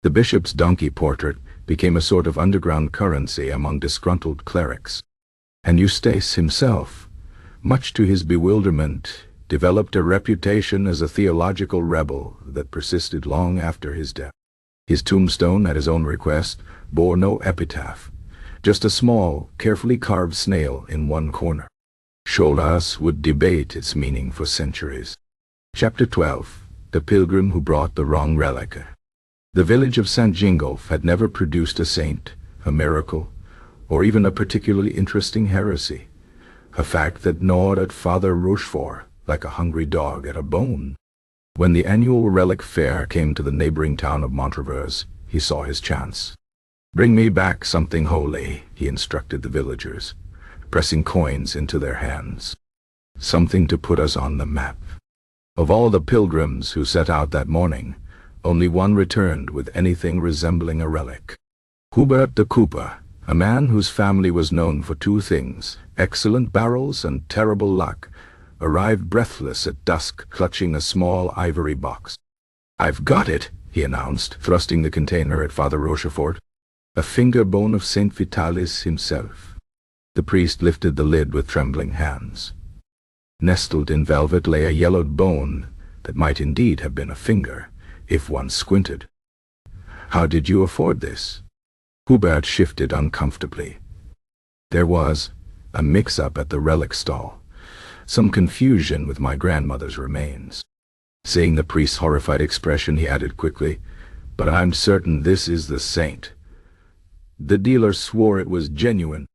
The bishop's donkey portrait became a sort of underground currency among disgruntled clerics. And Eustace himself, much to his bewilderment, developed a reputation as a theological rebel that persisted long after his death. His tombstone, at his own request, bore no epitaph, just a small, carefully carved snail in one corner. Scholars would debate its meaning for centuries. Chapter 12. The Pilgrim Who Brought the Wrong Relic. The village of St. Gingolf had never produced a saint, a miracle, or even a particularly interesting heresy, a fact that gnawed at Father Rochefort like a hungry dog at a bone. When the annual Relic fair came to the neighboring town of Montrevers, he saw his chance. "Bring me back something holy," he instructed the villagers, pressing coins into their hands. "Something to put us on the map." Of all the pilgrims who set out that morning, only one returned with anything resembling a relic. Hubert de Cooper, a man whose family was known for two things, excellent barrels and terrible luck, arrived breathless at dusk, clutching a small ivory box. "I've got it," he announced, thrusting the container at Father Rochefort. "A finger bone of Saint Vitalis himself." The priest lifted the lid with trembling hands. Nestled in velvet lay a yellowed bone that might indeed have been a finger, if one squinted. "How did you afford this?" Hubert shifted uncomfortably. "There was A mix-up at the relic stall. Some confusion with my grandmother's remains. Seeing the priest's horrified expression, he added quickly, "But I'm certain this is the saint." The dealer swore it was genuine.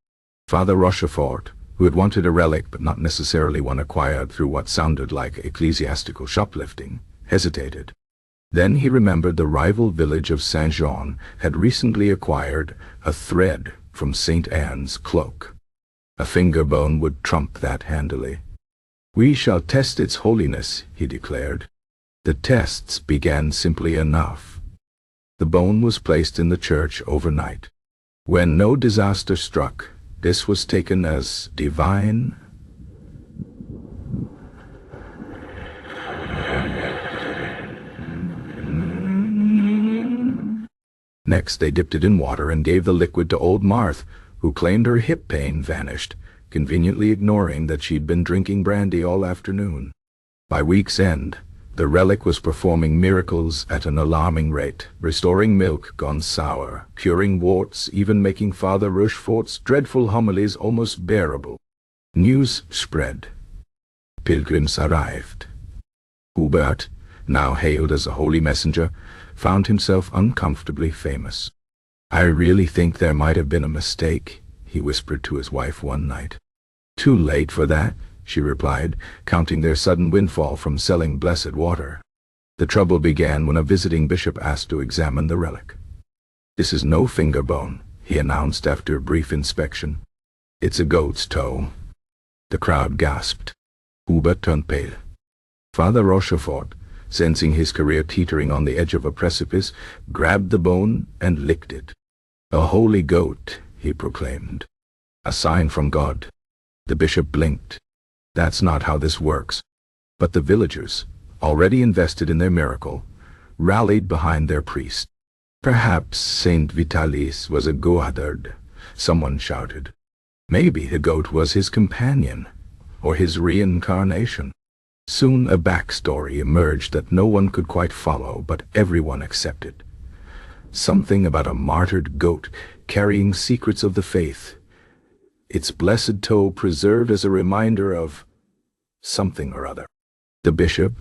Father Rochefort, who had wanted a relic but not necessarily one acquired through what sounded like ecclesiastical shoplifting, hesitated. Then he remembered the rival village of Saint-Jean had recently acquired a thread from St. Anne's cloak. A finger bone would trump that handily. "We shall test its holiness," he declared. The tests began simply enough. The bone was placed in the church overnight. When no disaster struck, this was taken as divine. Next, they dipped it in water and gave the liquid to old Marthe, who claimed her hip pain vanished, conveniently ignoring that she'd been drinking brandy all afternoon. By week's end, the relic was performing miracles at an alarming rate, restoring milk gone sour, curing warts, even making Father Rochefort's dreadful homilies almost bearable. News spread. Pilgrims arrived. Hubert, now hailed as a holy messenger, found himself uncomfortably famous. "I really think there might have been a mistake," he whispered to his wife one night. "Too late for that," she replied, counting their sudden windfall from selling blessed water. The trouble began when a visiting bishop asked to examine the relic. "This is no finger bone," he announced after a brief inspection. "It's a goat's toe." The crowd gasped. Hubert turned pale. Father Rochefort, sensing his career teetering on the edge of a precipice, grabbed the bone and licked it. "A holy goat," he proclaimed. "A sign from God." The bishop blinked. "That's not how this works." But the villagers, already invested in their miracle, rallied behind their priest. "Perhaps Saint Vitalis was a goatherd," someone shouted. Maybe the goat was his companion, or his reincarnation. Soon a backstory emerged that no one could quite follow, but everyone accepted. Something about a martyred goat carrying secrets of the faith, its blessed toe preserved as a reminder of something or other. The bishop,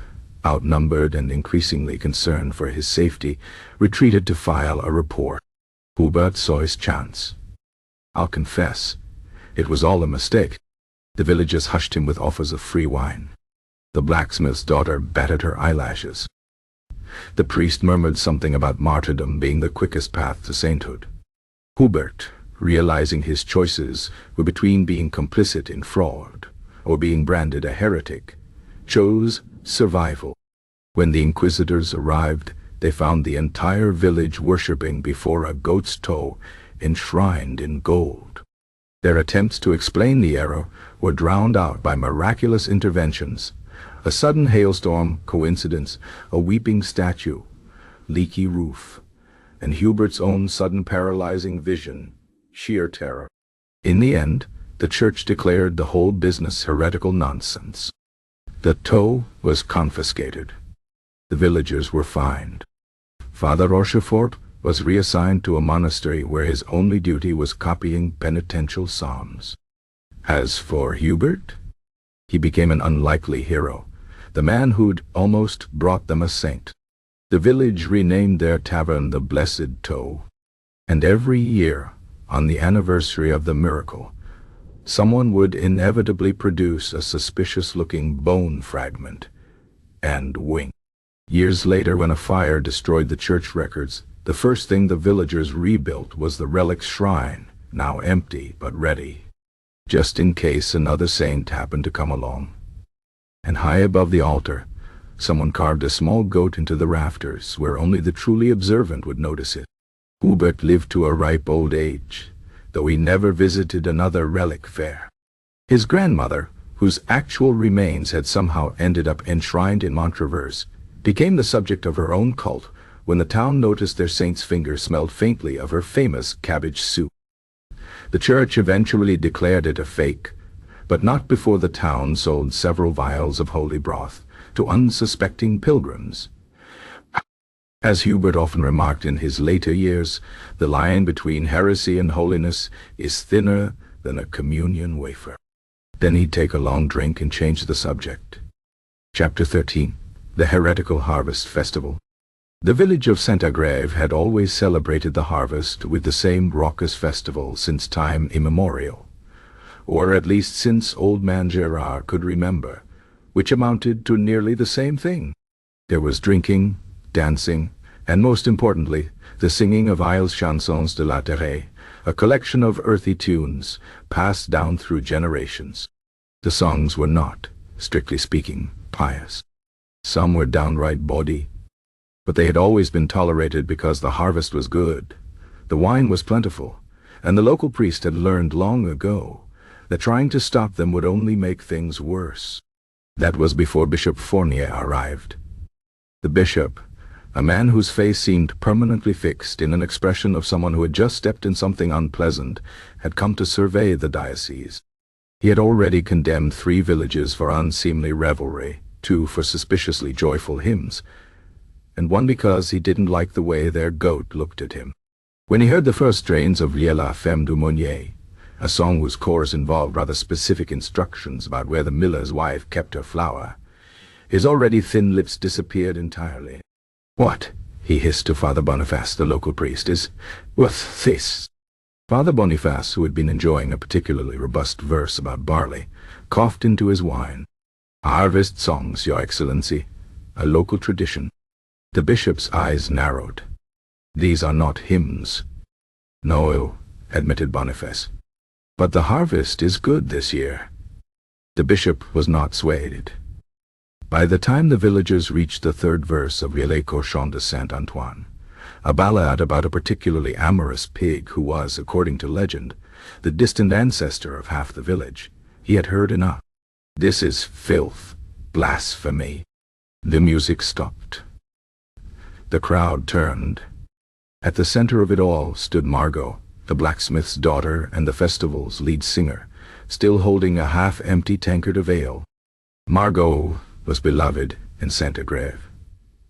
outnumbered and increasingly concerned for his safety, retreated to file a report. Hubert saw his chance. "I'll confess, it was all a mistake." The villagers hushed him with offers of free wine. The blacksmith's daughter batted her eyelashes. The priest murmured something about martyrdom being the quickest path to sainthood. Hubert, realizing his choices were between being complicit in fraud or being branded a heretic, chose survival. When the inquisitors arrived, they found the entire village worshipping before a goat's toe enshrined in gold. Their attempts to explain the error were drowned out by miraculous interventions. A sudden hailstorm, coincidence, a weeping statue, leaky roof, and Hubert's own sudden paralyzing vision, sheer terror. In the end, the church declared the whole business heretical nonsense. The toe was confiscated. The villagers were fined. Father Rochefort was reassigned to a monastery where his only duty was copying penitential psalms. As for Hubert, he became an unlikely hero, the man who'd almost brought them a saint. The village renamed their tavern the Blessed Toe, and every year, on the anniversary of the miracle, someone would inevitably produce a suspicious-looking bone fragment and wink. Years later, when a fire destroyed the church records, the first thing the villagers rebuilt was the Relic's shrine, now empty but ready, just in case another saint happened to come along. And high above the altar, someone carved a small goat into the rafters where only the truly observant would notice it. Hubert lived to a ripe old age, though he never visited another relic fair. His grandmother, whose actual remains had somehow ended up enshrined in Montrevers, became the subject of her own cult when the town noticed their saint's finger smelled faintly of her famous cabbage soup. The church eventually declared it a fake, but not before the town sold several vials of holy broth to unsuspecting pilgrims. As Hubert often remarked in his later years, the line between heresy and holiness is thinner than a communion wafer. Then he'd take a long drink and change the subject. Chapter 13. The Heretical Harvest Festival. The village of Saint-Agrève had always celebrated the harvest with the same raucous festival since time immemorial, or at least since old man Gerard could remember, which amounted to nearly the same thing. There was drinking, dancing, and most importantly, the singing of Isles chansons de la terre, a collection of earthy tunes passed down through generations. The songs were not, strictly speaking, pious. Some were downright bawdy, but they had always been tolerated because the harvest was good, the wine was plentiful, and the local priest had learned long ago that trying to stop them would only make things worse. That was before Bishop Fournier arrived. The bishop, a man whose face seemed permanently fixed in an expression of someone who had just stepped in something unpleasant, had come to survey the diocese. He had already condemned 3 villages for unseemly revelry, 2 for suspiciously joyful hymns, and 1 because he didn't like the way their goat looked at him. When he heard the first strains of Lié la femme du meunier, a song whose chorus involved rather specific instructions about where the miller's wife kept her flour, his already thin lips disappeared entirely. "What?" he hissed to Father Boniface, the local priest, "is with this?" Father Boniface, who had been enjoying a particularly robust verse about barley, coughed into his wine. "Harvest songs, Your Excellency, a local tradition." The bishop's eyes narrowed. "These are not hymns." "No," admitted Boniface. "But the harvest is good this year." The bishop was not swayed. By the time the villagers reached the 3rd verse of Relic au Chant de Saint-Antoine, a ballad about a particularly amorous pig who was, according to legend, the distant ancestor of half the village, he had heard enough. "This is filth, blasphemy." The music stopped. The crowd turned. At the center of it all stood Margot, the blacksmith's daughter and the festival's lead singer, still holding a half-empty tankard of ale. Margot was beloved in Saint-Agrève,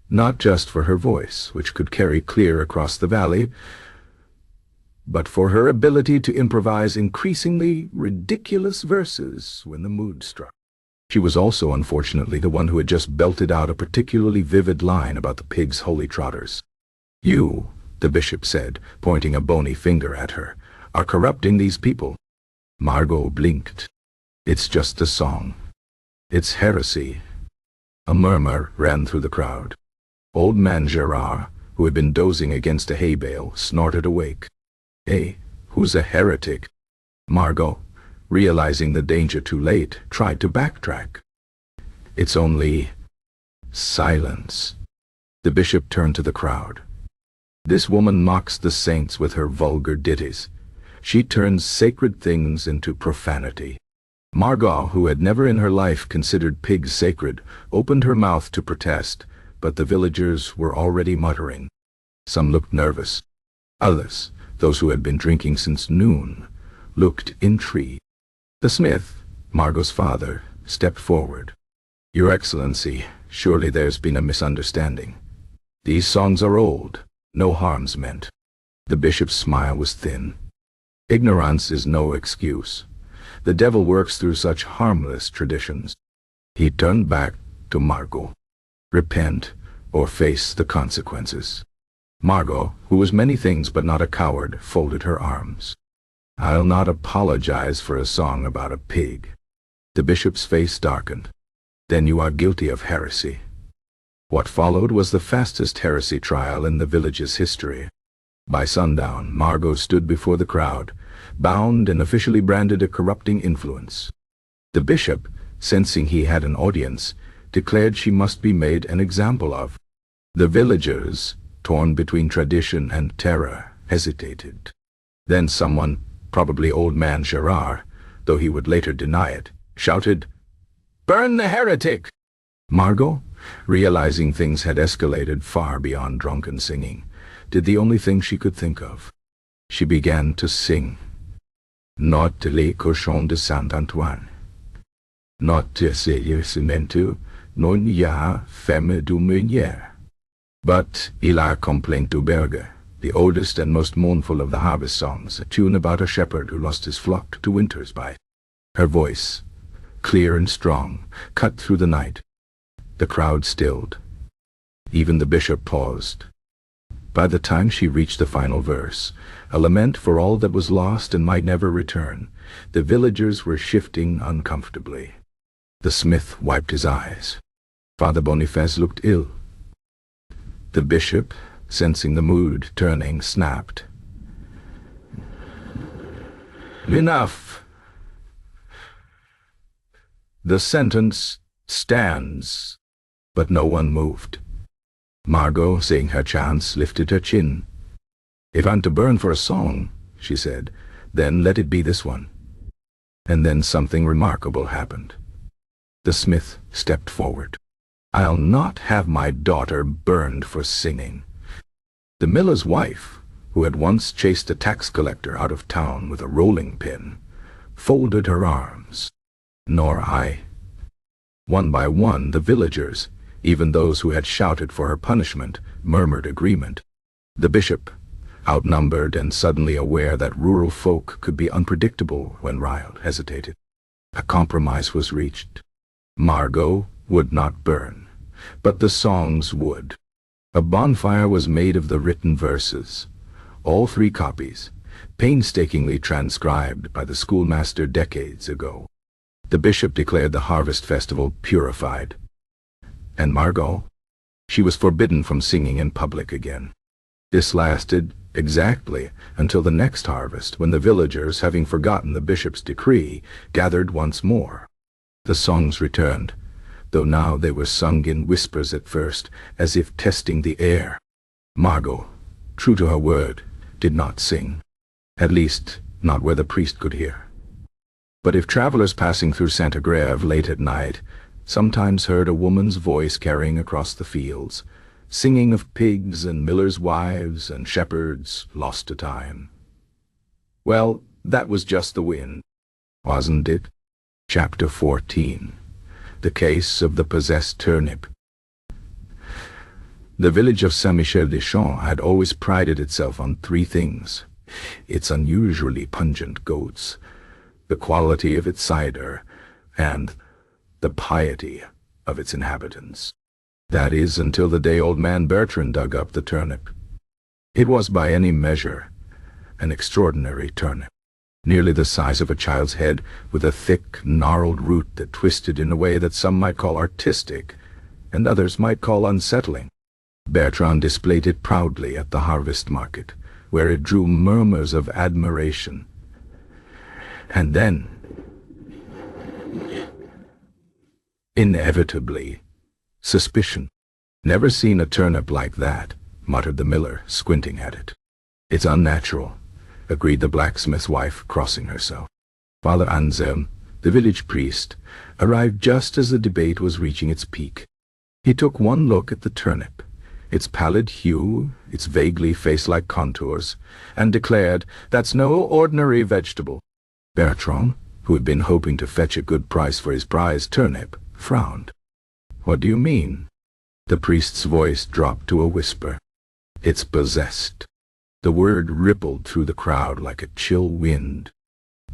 not just for her voice, which could carry clear across the valley, but for her ability to improvise increasingly ridiculous verses when the mood struck. She was also, unfortunately, the one who had just belted out a particularly vivid line about the pig's holy trotters. "You," the bishop said, pointing a bony finger at her, "are corrupting these people." Margot blinked. "It's just a song. It's heresy." A murmur ran through the crowd. Old man Gerard, who had been dozing against a hay bale, snorted awake. "Hey, who's a heretic?" Margot, realizing the danger too late, tried to backtrack. "It's only..." Silence. The bishop turned to the crowd. "This woman mocks the saints with her vulgar ditties. She turns sacred things into profanity." Margot, who had never in her life considered pigs sacred, opened her mouth to protest, but the villagers were already muttering. Some looked nervous. Others, those who had been drinking since noon, looked intrigued. The smith, Margot's father, stepped forward. "Your Excellency, surely there's been a misunderstanding. These songs are old, no harm's meant." The bishop's smile was thin. "Ignorance is no excuse. The devil works through such harmless traditions." He turned back to Margot. "Repent, or face the consequences." Margot, who was many things but not a coward, folded her arms. "I'll not apologize for a song about a pig." The bishop's face darkened. "Then you are guilty of heresy." What followed was the fastest heresy trial in the village's history. By sundown, Margot stood before the crowd, bound and officially branded a corrupting influence. The bishop, sensing he had an audience, declared she must be made an example of. The villagers, torn between tradition and terror, hesitated. Then someone, probably old man Gerard, though he would later deny it, shouted, "Burn the heretic!" Margot, realizing things had escalated far beyond drunken singing, did the only thing she could think of. She began to sing. "Not les cochons de Saint-Antoine. Not cimento, non ya femme du meunier. But il a complaint du berger, the oldest and most mournful of the harvest songs, a tune about a shepherd who lost his flock to winter's bite. Her voice, clear and strong, cut through the night. The crowd stilled. Even the bishop paused. By the time she reached the final verse, a lament for all that was lost and might never return, the villagers were shifting uncomfortably. The smith wiped his eyes. Father Boniface looked ill. The bishop, sensing the mood turning, snapped. "Enough! The sentence stands." But no one moved. Margot, seeing her chance, lifted her chin. "If I'm to burn for a song," she said, "then let it be this one." And then something remarkable happened. The smith stepped forward. "I'll not have my daughter burned for singing." The miller's wife, who had once chased a tax collector out of town with a rolling pin, folded her arms. "Nor I." One by one, the villagers, even those who had shouted for her punishment, murmured agreement. The bishop, outnumbered and suddenly aware that rural folk could be unpredictable when riled, hesitated. A compromise was reached. Margot would not burn, but the songs would. A bonfire was made of the written verses, all 3 copies, painstakingly transcribed by the schoolmaster decades ago. The bishop declared the harvest festival purified. And Margot? She was forbidden from singing in public again. This lasted exactly until the next harvest, when the villagers, having forgotten the bishop's decree, gathered once more. The songs returned, though now they were sung in whispers at first, as if testing the air. Margot, true to her word, did not sing, at least not where the priest could hear. But if travelers passing through Santa Greve late at night sometimes heard a woman's voice carrying across the fields, singing of pigs and millers' wives and shepherds lost to time. Well, that was just the wind, wasn't it? Chapter 14. The Case of the Possessed Turnip. The village of Saint-Michel-des-Champs had always prided itself on 3 things: its unusually pungent goats, the quality of its cider, and the piety of its inhabitants. That is, until the day old man Patron dug up the turnip. It was by any measure an extraordinary turnip, nearly the size of a child's head, with a thick, gnarled root that twisted in a way that some might call artistic, and others might call unsettling. Patron displayed it proudly at the harvest market, where it drew murmurs of admiration. And then, inevitably, suspicion. "Never seen a turnip like that," muttered the miller, squinting at it. "It's unnatural," agreed the blacksmith's wife, crossing herself. Father Anselm, the village priest, arrived just as the debate was reaching its peak. He took one look at the turnip, its pallid hue, its vaguely face-like contours, and declared, "That's no ordinary vegetable." Patron, who had been hoping to fetch a good price for his prized turnip, frowned. "What do you mean?" The priest's voice dropped to a whisper. "It's possessed." The word rippled through the crowd like a chill wind.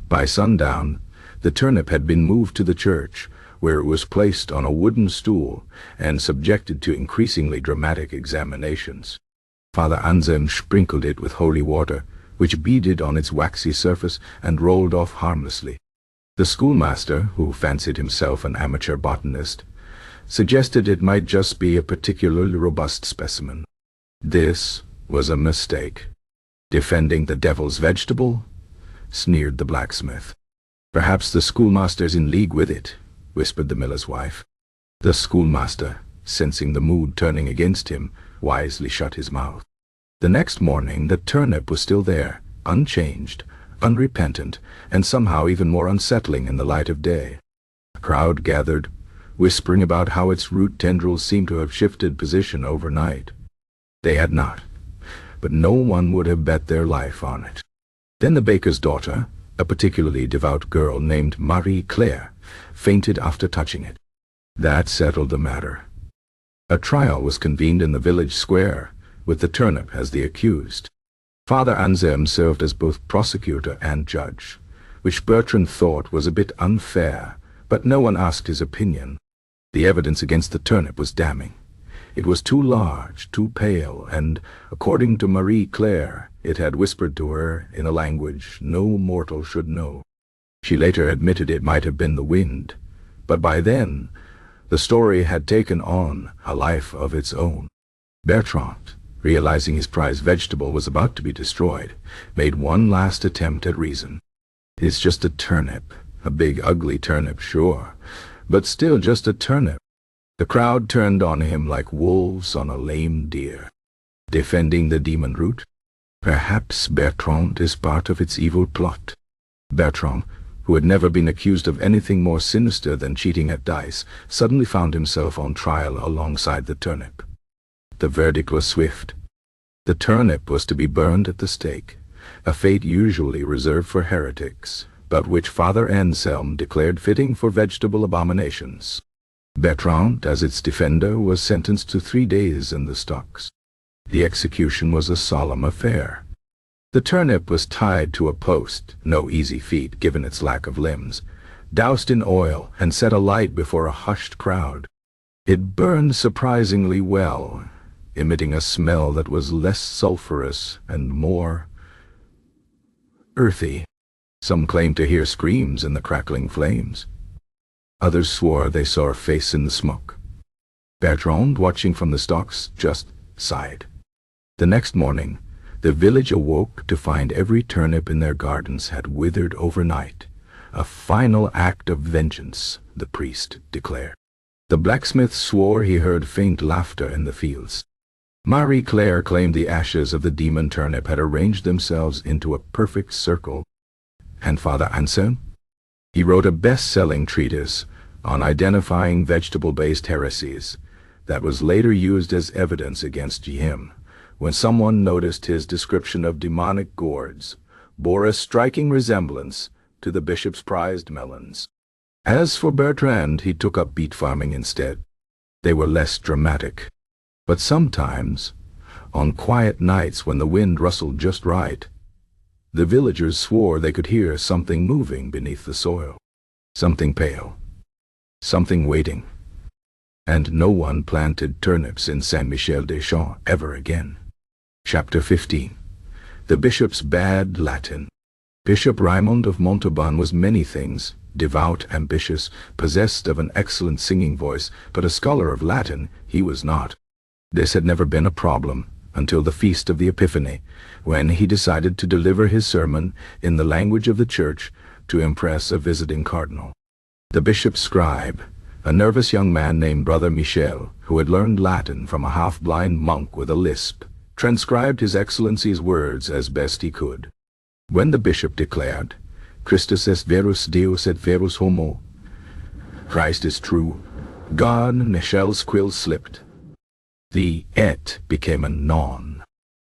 By sundown, the turnip had been moved to the church, where it was placed on a wooden stool and subjected to increasingly dramatic examinations. Father Anselm sprinkled it with holy water, which beaded on its waxy surface and rolled off harmlessly. The schoolmaster, who fancied himself an amateur botanist, suggested it might just be a particularly robust specimen. This was a mistake. "Defending the devil's vegetable?" sneered the blacksmith. "Perhaps the schoolmaster's in league with it," whispered the miller's wife. The schoolmaster, sensing the mood turning against him, wisely shut his mouth. The next morning the turnip was still there, unchanged, unrepentant, and somehow even more unsettling in the light of day. A crowd gathered, whispering about how its root tendrils seemed to have shifted position overnight. They had not, but no one would have bet their life on it. Then the baker's daughter, a particularly devout girl named Marie-Claire, fainted after touching it. That settled the matter. A trial was convened in the village square, with the turnip as the accused. Father Anselm served as both prosecutor and judge, which Bertrand thought was a bit unfair, but no one asked his opinion. The evidence against the turnip was damning. It was too large, too pale, and, according to Marie Claire, it had whispered to her in a language no mortal should know. She later admitted it might have been the wind, but by then, the story had taken on a life of its own. Bertrand, realizing his prized vegetable was about to be destroyed, made one last attempt at reason. It's just a turnip, a big ugly turnip, sure, but still just a turnip. The crowd turned on him like wolves on a lame deer. Defending the demon root? Perhaps Bertrand is part of its evil plot. Bertrand, who had never been accused of anything more sinister than cheating at dice, suddenly found himself on trial alongside the turnip. The verdict was swift. The turnip was to be burned at the stake, a fate usually reserved for heretics, but which Father Anselm declared fitting for vegetable abominations. Bertrand, as its defender, was sentenced to 3 days in the stocks. The execution was a solemn affair. The turnip was tied to a post, no easy feat given its lack of limbs, doused in oil and set alight before a hushed crowd. It burned surprisingly well, emitting a smell that was less sulphurous and more earthy. Some claimed to hear screams in the crackling flames. Others swore they saw a face in the smoke. Bertrand, watching from the stocks, just sighed. The next morning, the village awoke to find every turnip in their gardens had withered overnight. A final act of vengeance, the priest declared. The blacksmith swore he heard faint laughter in the fields. Marie Claire claimed the ashes of the demon turnip had arranged themselves into a perfect circle. And Father Anselm? He wrote a best-selling treatise on identifying vegetable-based heresies that was later used as evidence against him when someone noticed his description of demonic gourds bore a striking resemblance to the bishop's prized melons. As for Bertrand, he took up beet farming instead. They were less dramatic. But sometimes, on quiet nights when the wind rustled just right, the villagers swore they could hear something moving beneath the soil. Something pale. Something waiting. And no one planted turnips in Saint-Michel-des-Champs ever again. Chapter 15. The Bishop's Bad Latin. Bishop Raymond of Montauban was many things: devout, ambitious, possessed of an excellent singing voice, but a scholar of Latin he was not. This had never been a problem until the Feast of the Epiphany, when he decided to deliver his sermon in the language of the Church to impress a visiting cardinal. The bishop's scribe, a nervous young man named Brother Michel, who had learned Latin from a half-blind monk with a lisp, transcribed His Excellency's words as best he could. When the bishop declared, "Christus est verus Deus et verus homo," Christ is true, God, Michel's quill slipped. The et became a non.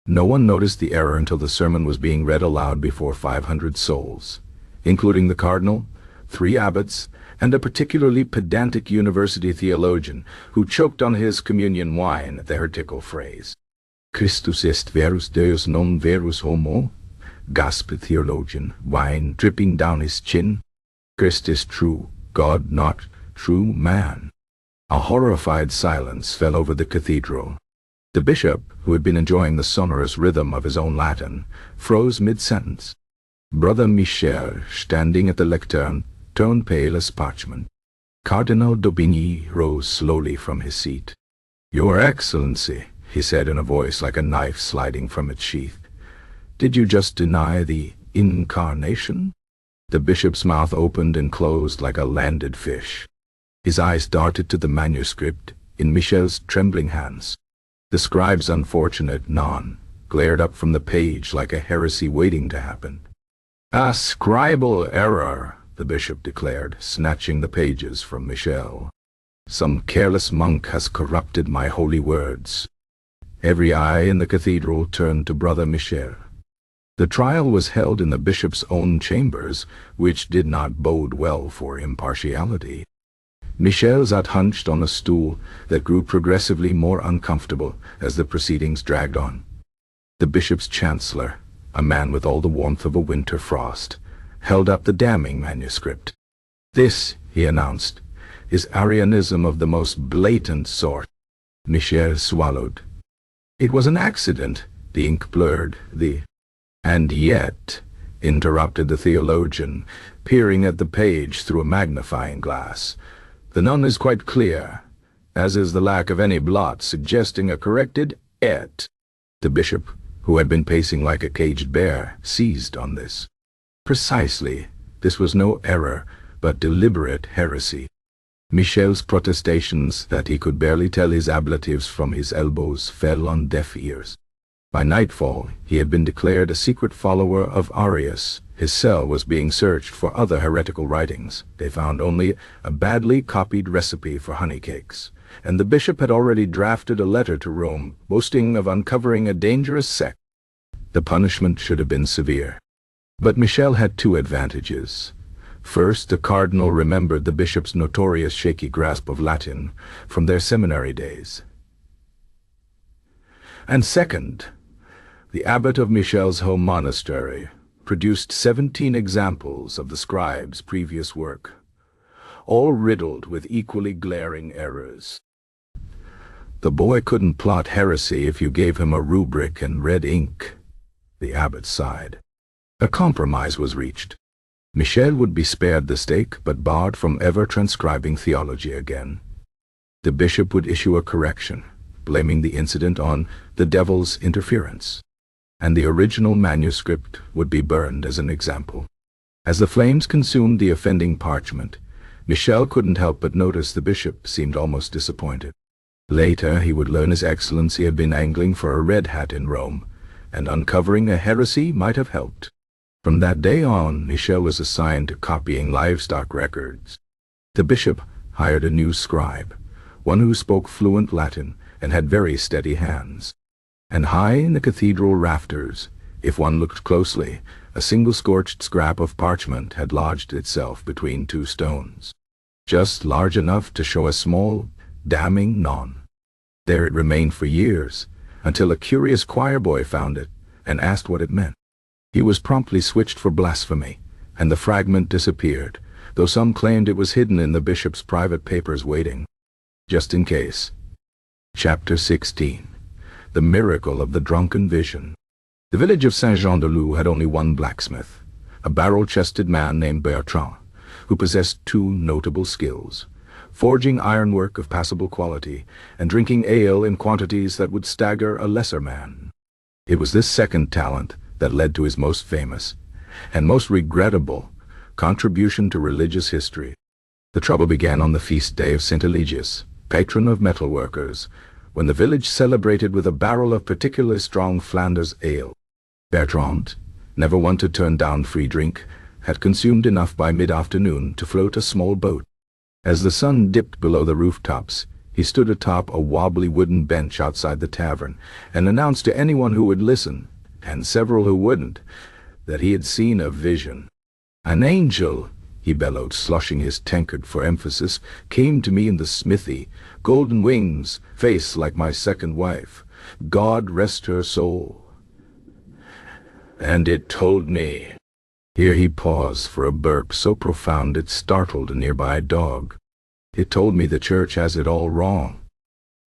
No one noticed the error until the sermon was being read aloud before 500 souls, including the cardinal, 3 abbots, and a particularly pedantic university theologian who choked on his communion wine at the heretical phrase. "Christus est verus Deus non verus homo," gasped the theologian, wine dripping down his chin. "Christ is true, God not true man." A horrified silence fell over the cathedral. The bishop, who had been enjoying the sonorous rhythm of his own Latin, froze mid-sentence. Brother Michel, standing at the lectern, turned pale as parchment. Cardinal d'Aubigny rose slowly from his seat. "Your Excellency," he said in a voice like a knife sliding from its sheath, "did you just deny the incarnation?" The bishop's mouth opened and closed like a landed fish. His eyes darted to the manuscript in Michel's trembling hands. The scribe's unfortunate non glared up from the page like a heresy waiting to happen. "A scribal error," the bishop declared, snatching the pages from Michel. "Some careless monk has corrupted my holy words." Every eye in the cathedral turned to Brother Michel. The trial was held in the bishop's own chambers, which did not bode well for impartiality. Michel sat hunched on a stool that grew progressively more uncomfortable as the proceedings dragged on. The bishop's chancellor, a man with all the warmth of a winter frost, held up the damning manuscript. "This," he announced, "is Arianism of the most blatant sort." Michel swallowed. "It was an accident." The ink blurred. "And yet," interrupted the theologian, peering at the page through a magnifying glass, "the none is quite clear, as is the lack of any blot suggesting a corrected et." The bishop, who had been pacing like a caged bear, seized on this. Precisely, this was no error, but deliberate heresy. Michel's protestations that he could barely tell his ablatives from his elbows fell on deaf ears. By nightfall, he had been declared a secret follower of Arius. His cell was being searched for other heretical writings. They found only a badly copied recipe for honey cakes, and the bishop had already drafted a letter to Rome, boasting of uncovering a dangerous sect. The punishment should have been severe. But Michel had two advantages. First, the cardinal remembered the bishop's notorious shaky grasp of Latin from their seminary days. And second, the abbot of Michel's home monastery produced 17 examples of the scribe's previous work, all riddled with equally glaring errors. The boy couldn't plot heresy if you gave him a rubric and red ink, the abbot sighed. A compromise was reached. Michel would be spared the stake, but barred from ever transcribing theology again. The bishop would issue a correction, blaming the incident on the devil's interference, and the original manuscript would be burned as an example. As the flames consumed the offending parchment, Michel couldn't help but notice the bishop seemed almost disappointed. Later he would learn His Excellency had been angling for a red hat in Rome, and uncovering a heresy might have helped. From that day on, Michel was assigned to copying livestock records. The bishop hired a new scribe, one who spoke fluent Latin and had very steady hands. And high in the cathedral rafters, if one looked closely, a single scorched scrap of parchment had lodged itself between two stones, just large enough to show a small, damning non. There it remained for years, until a curious choir boy found it and asked what it meant. He was promptly switched for blasphemy, and the fragment disappeared, though some claimed it was hidden in the bishop's private papers waiting, just in case. Chapter 16. The Miracle of the Drunken Vision. The village of Saint-Jean-de-Loup had only one blacksmith, a barrel-chested man named Patron, who possessed two notable skills: forging ironwork of passable quality, and drinking ale in quantities that would stagger a lesser man. It was this second talent that led to his most famous, and most regrettable, contribution to religious history. The trouble began on the feast day of St. Eligius, patron of metalworkers, when the village celebrated with a barrel of particularly strong Flanders ale. Bertrand, never one to turn down free drink, had consumed enough by mid-afternoon to float a small boat. As the sun dipped below the rooftops, he stood atop a wobbly wooden bench outside the tavern and announced to anyone who would listen, and several who wouldn't, that he had seen a vision. "An angel," he bellowed, slushing his tankard for emphasis, "came to me in the smithy, golden wings, face like my second wife, God rest her soul. And it told me—" Here he paused for a burp so profound it startled a nearby dog. "It told me the church has it all wrong."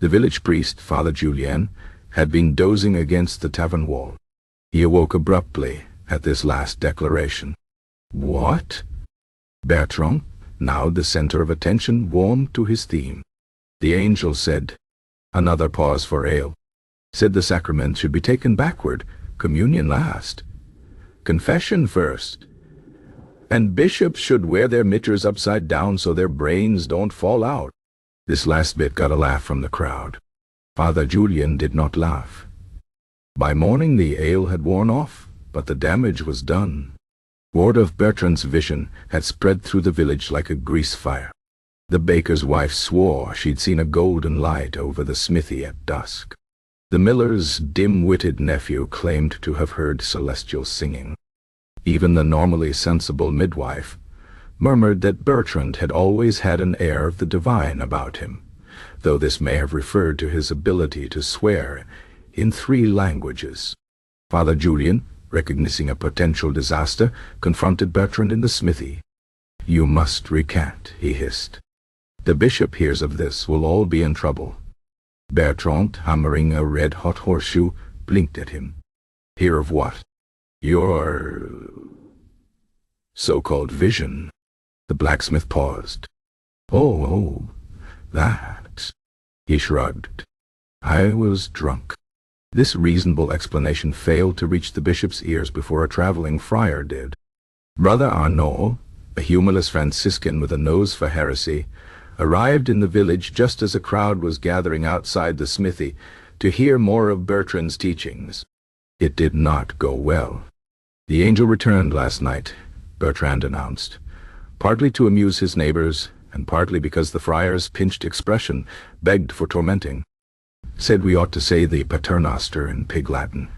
The village priest, Father Julien, had been dozing against the tavern wall. He awoke abruptly at this last declaration. "What?" Bertrand, now the center of attention, warmed to his theme. "The angel said—" Another pause for ale. "Said the sacrament should be taken backward, communion last, confession first, and bishops should wear their mitres upside down so their brains don't fall out." This last bit got a laugh from the crowd. Father Julien did not laugh. By morning the ale had worn off, but the damage was done. Word of Bertrand's vision had spread through the village like a grease fire. The baker's wife swore she'd seen a golden light over the smithy at dusk. The miller's dim-witted nephew claimed to have heard celestial singing. Even the normally sensible midwife murmured that Bertrand had always had an air of the divine about him, though this may have referred to his ability to swear in 3 languages. Father Julian, recognizing a potential disaster, confronted Bertrand in the smithy. "You must recant," he hissed. "The bishop hears of this, we'll all be in trouble." Bertrand, hammering a red-hot horseshoe, blinked at him. "Hear of what?" "Your so-called vision." The blacksmith paused. Oh, that." He shrugged. "I was drunk." This reasonable explanation failed to reach the bishop's ears before a traveling friar did. Brother Arnaud, a humorless Franciscan with a nose for heresy, arrived in the village just as a crowd was gathering outside the smithy to hear more of Bertrand's teachings. It did not go well. "The angel returned last night," Bertrand announced, partly to amuse his neighbors, and partly because the friar's pinched expression begged for tormenting. "Said we ought to say the Paternoster in Pig Latin.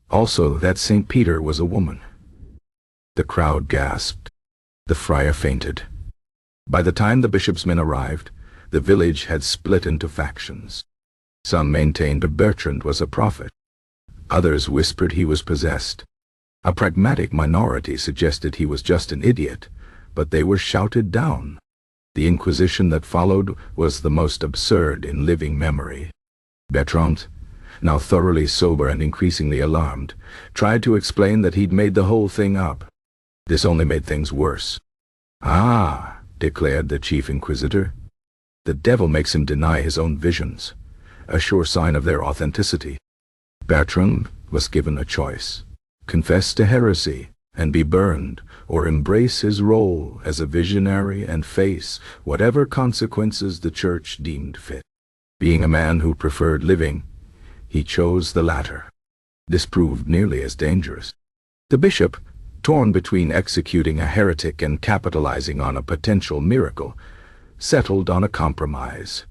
Also, that St. Peter was a woman." The crowd gasped. The friar fainted. By the time the bishop's men arrived, the village had split into factions. Some maintained Bertrand was a prophet. Others whispered he was possessed. A pragmatic minority suggested he was just an idiot, but they were shouted down. The inquisition that followed was the most absurd in living memory. Bertrand, now thoroughly sober and increasingly alarmed, tried to explain that he'd made the whole thing up. This only made things worse. "Ah," declared the chief inquisitor, "the devil makes him deny his own visions, a sure sign of their authenticity." Bertrand was given a choice: confess to heresy and be burned, or embrace his role as a visionary and face whatever consequences the church deemed fit. Being a man who preferred living, he chose the latter. This proved nearly as dangerous. The bishop, torn between executing a heretic and capitalizing on a potential miracle, settled on a compromise.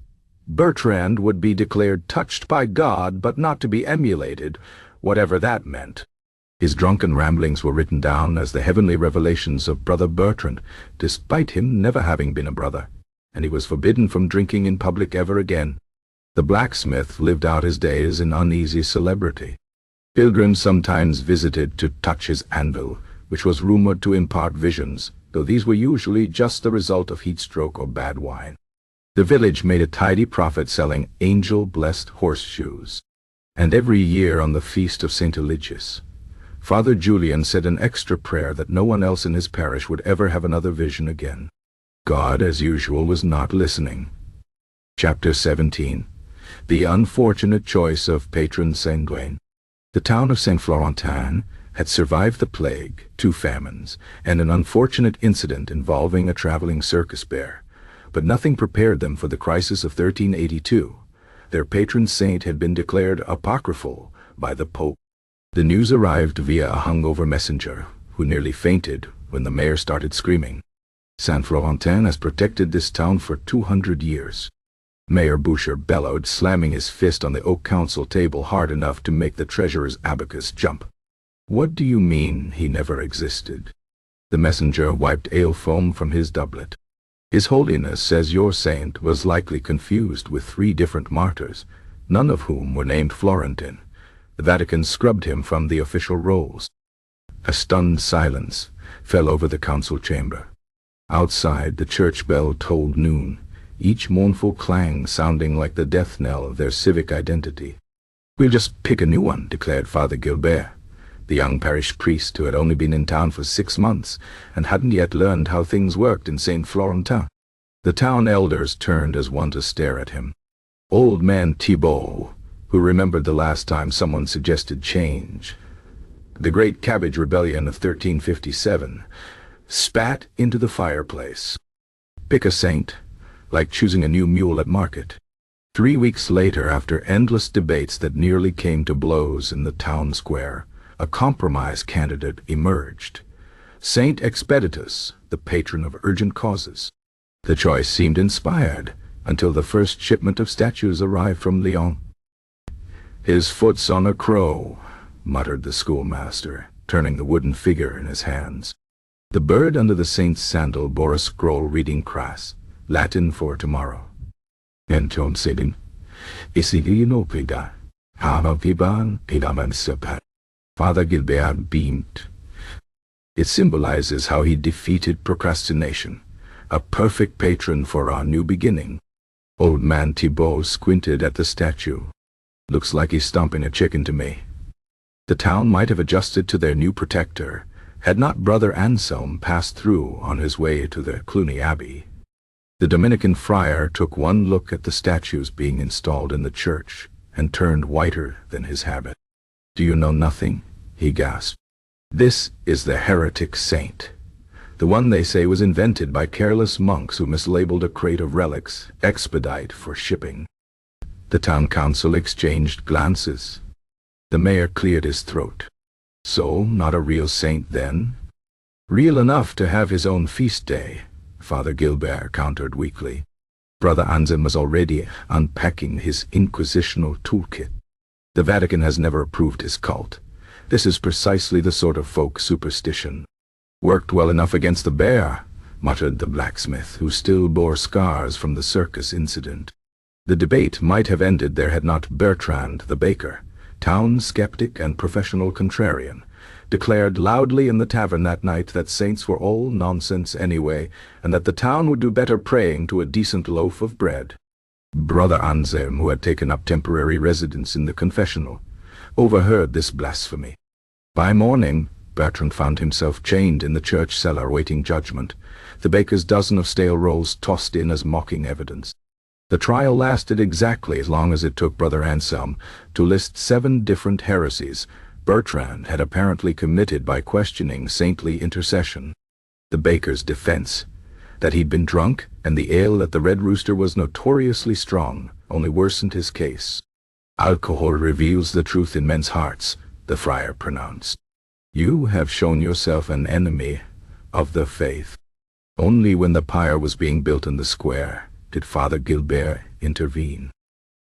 Bertrand would be declared touched by God but not to be emulated, whatever that meant. His drunken ramblings were written down as the heavenly revelations of Brother Bertrand, despite him never having been a brother, and he was forbidden from drinking in public ever again. The blacksmith lived out his days in uneasy celebrity. Pilgrims sometimes visited to touch his anvil, which was rumored to impart visions, though these were usually just the result of heat stroke or bad wine. The village made a tidy profit selling angel-blessed horseshoes. And every year on the feast of St. Eligius, Father Julian said an extra prayer that no one else in his parish would ever have another vision again. God, as usual, was not listening. Chapter 17. The unfortunate choice of patron sanguine. The town of Saint Florentin had survived the plague, 2 famines, and an unfortunate incident involving a traveling circus bear, but nothing prepared them for the crisis of 1382. Their patron saint had been declared apocryphal by the Pope. The news arrived via a hungover messenger, who nearly fainted when the mayor started screaming. Saint Florentin has protected this town for 200 years. Mayor Boucher bellowed, slamming his fist on the oak council table hard enough to make the treasurer's abacus jump. "What do you mean he never existed?" The messenger wiped ale foam from his doublet. "His Holiness says your saint was likely confused with 3 different martyrs, none of whom were named Florentin. The Vatican scrubbed him from the official rolls." A stunned silence fell over the council chamber. Outside, the church bell tolled noon, each mournful clang sounding like the death knell of their civic identity. "We'll just pick a new one," declared Father Gilbert, the young parish priest who had only been in town for 6 months and hadn't yet learned how things worked in Saint Florentin. The town elders turned as one to stare at him. Old man Thibault, who remembered the last time someone suggested change, the Great Cabbage Rebellion of 1357, spat into the fireplace. Pick a saint, like choosing a new mule at market. 3 weeks later, after endless debates that nearly came to blows in the town square, a compromise candidate emerged. Saint Expeditus, the patron of urgent causes. The choice seemed inspired until the first shipment of statues arrived from Lyon. "His foot's on a crow," muttered the schoolmaster, turning the wooden figure in his hands. The bird under the saint's sandal bore a scroll reading crass, Latin for tomorrow. "Enton sedin, isigino pida, Father Gilbert beamed. It symbolizes how he defeated procrastination, a perfect patron for our new beginning. Old man Thibault squinted at the statue. Looks like he's stomping a chicken to me. The town might have adjusted to their new protector, had not Brother Anselm passed through on his way to the Cluny Abbey. The Dominican friar took one look at the statues being installed in the church and turned whiter than his habit. "Do you know nothing?" he gasped. "This is the heretic saint, the one they say was invented by careless monks who mislabeled a crate of relics, expedite, for shipping." The town council exchanged glances. The mayor cleared his throat. "So, not a real saint then?" "Real enough to have his own feast day," Father Gilbert countered weakly. Brother Anselm was already unpacking his inquisitional toolkit. "The Vatican has never approved his cult. This is precisely the sort of folk superstition." "Worked well enough against the bear," muttered the blacksmith, who still bore scars from the circus incident. The debate might have ended there had not Bertrand the baker, town skeptic and professional contrarian, declared loudly in the tavern that night that saints were all nonsense anyway, and that the town would do better praying to a decent loaf of bread. Brother Anselm, who had taken up temporary residence in the confessional, overheard this blasphemy. By morning, Bertrand found himself chained in the church cellar awaiting judgment, the baker's dozen of stale rolls tossed in as mocking evidence. The trial lasted exactly as long as it took Brother Anselm to list 7 different heresies Bertrand had apparently committed by questioning saintly intercession. The baker's defense, that he'd been drunk and the ale at the Red Rooster was notoriously strong, only worsened his case. "Alcohol reveals the truth in men's hearts," the friar pronounced. "You have shown yourself an enemy of the faith." Only when the pyre was being built in the square did Father Gilbert intervene.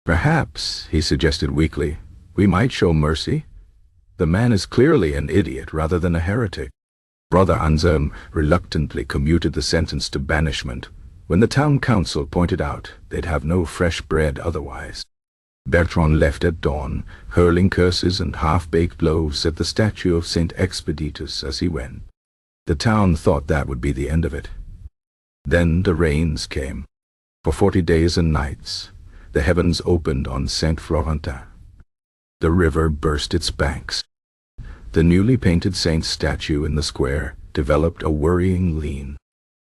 "Perhaps," he suggested weakly, "we might show mercy. The man is clearly an idiot rather than a heretic." Brother Anselm reluctantly commuted the sentence to banishment when the town council pointed out they'd have no fresh bread otherwise. Bertrand left at dawn, hurling curses and half-baked loaves at the statue of St. Expeditius as he went. The town thought that would be the end of it. Then the rains came. For 40 days and nights, the heavens opened on Saint Florentin. The river burst its banks. The newly painted saint's statue in the square developed a worrying lean.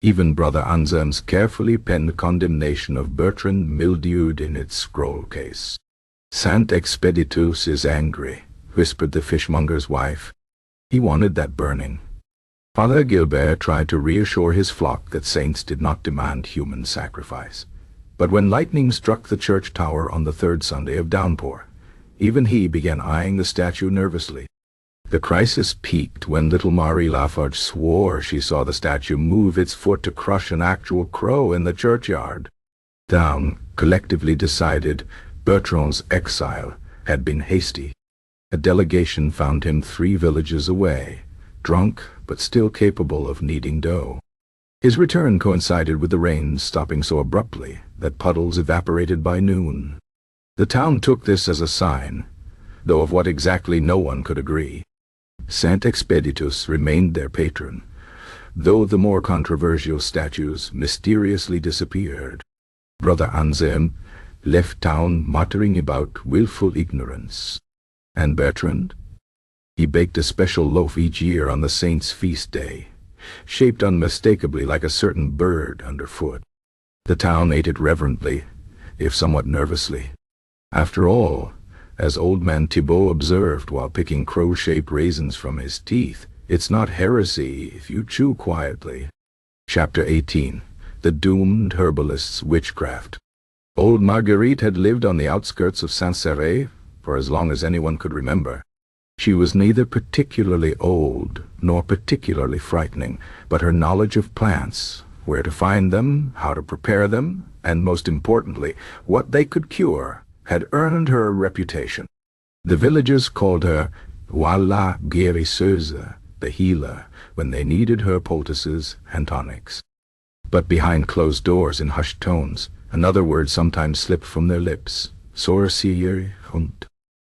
Even Brother Anselm's carefully penned condemnation of Bertrand mildewed in its scroll case. "Saint Expeditius is angry," whispered the fishmonger's wife. "He wanted that burning." Father Gilbert tried to reassure his flock that saints did not demand human sacrifice. But when lightning struck the church tower on the 3rd Sunday of downpour, even he began eyeing the statue nervously. The crisis peaked when little Marie Lafarge swore she saw the statue move its foot to crush an actual crow in the churchyard. Town collectively decided Bertrand's exile had been hasty. A delegation found him 3 villages away, drunk but still capable of kneading dough. His return coincided with the rains stopping so abruptly that puddles evaporated by noon. The town took this as a sign, though of what exactly no one could agree. Saint Expeditius remained their patron, though the more controversial statues mysteriously disappeared. Brother Anselm left town muttering about willful ignorance. And Bertrand? He baked a special loaf each year on the saint's feast day, shaped unmistakably like a certain bird underfoot. The town ate it reverently, if somewhat nervously. After all, as old man Thibault observed while picking crow-shaped raisins from his teeth, it's not heresy if you chew quietly. Chapter 18. The Doomed Herbalist's Witchcraft. Old Marguerite had lived on the outskirts of Saint-Céré for as long as anyone could remember. She was neither particularly old nor particularly frightening, but her knowledge of plants, where to find them, how to prepare them, and most importantly, what they could cure, had earned her a reputation. The villagers called her la guérisseuse, the healer, when they needed her poultices and tonics. But behind closed doors in hushed tones, another word sometimes slipped from their lips, sorcière.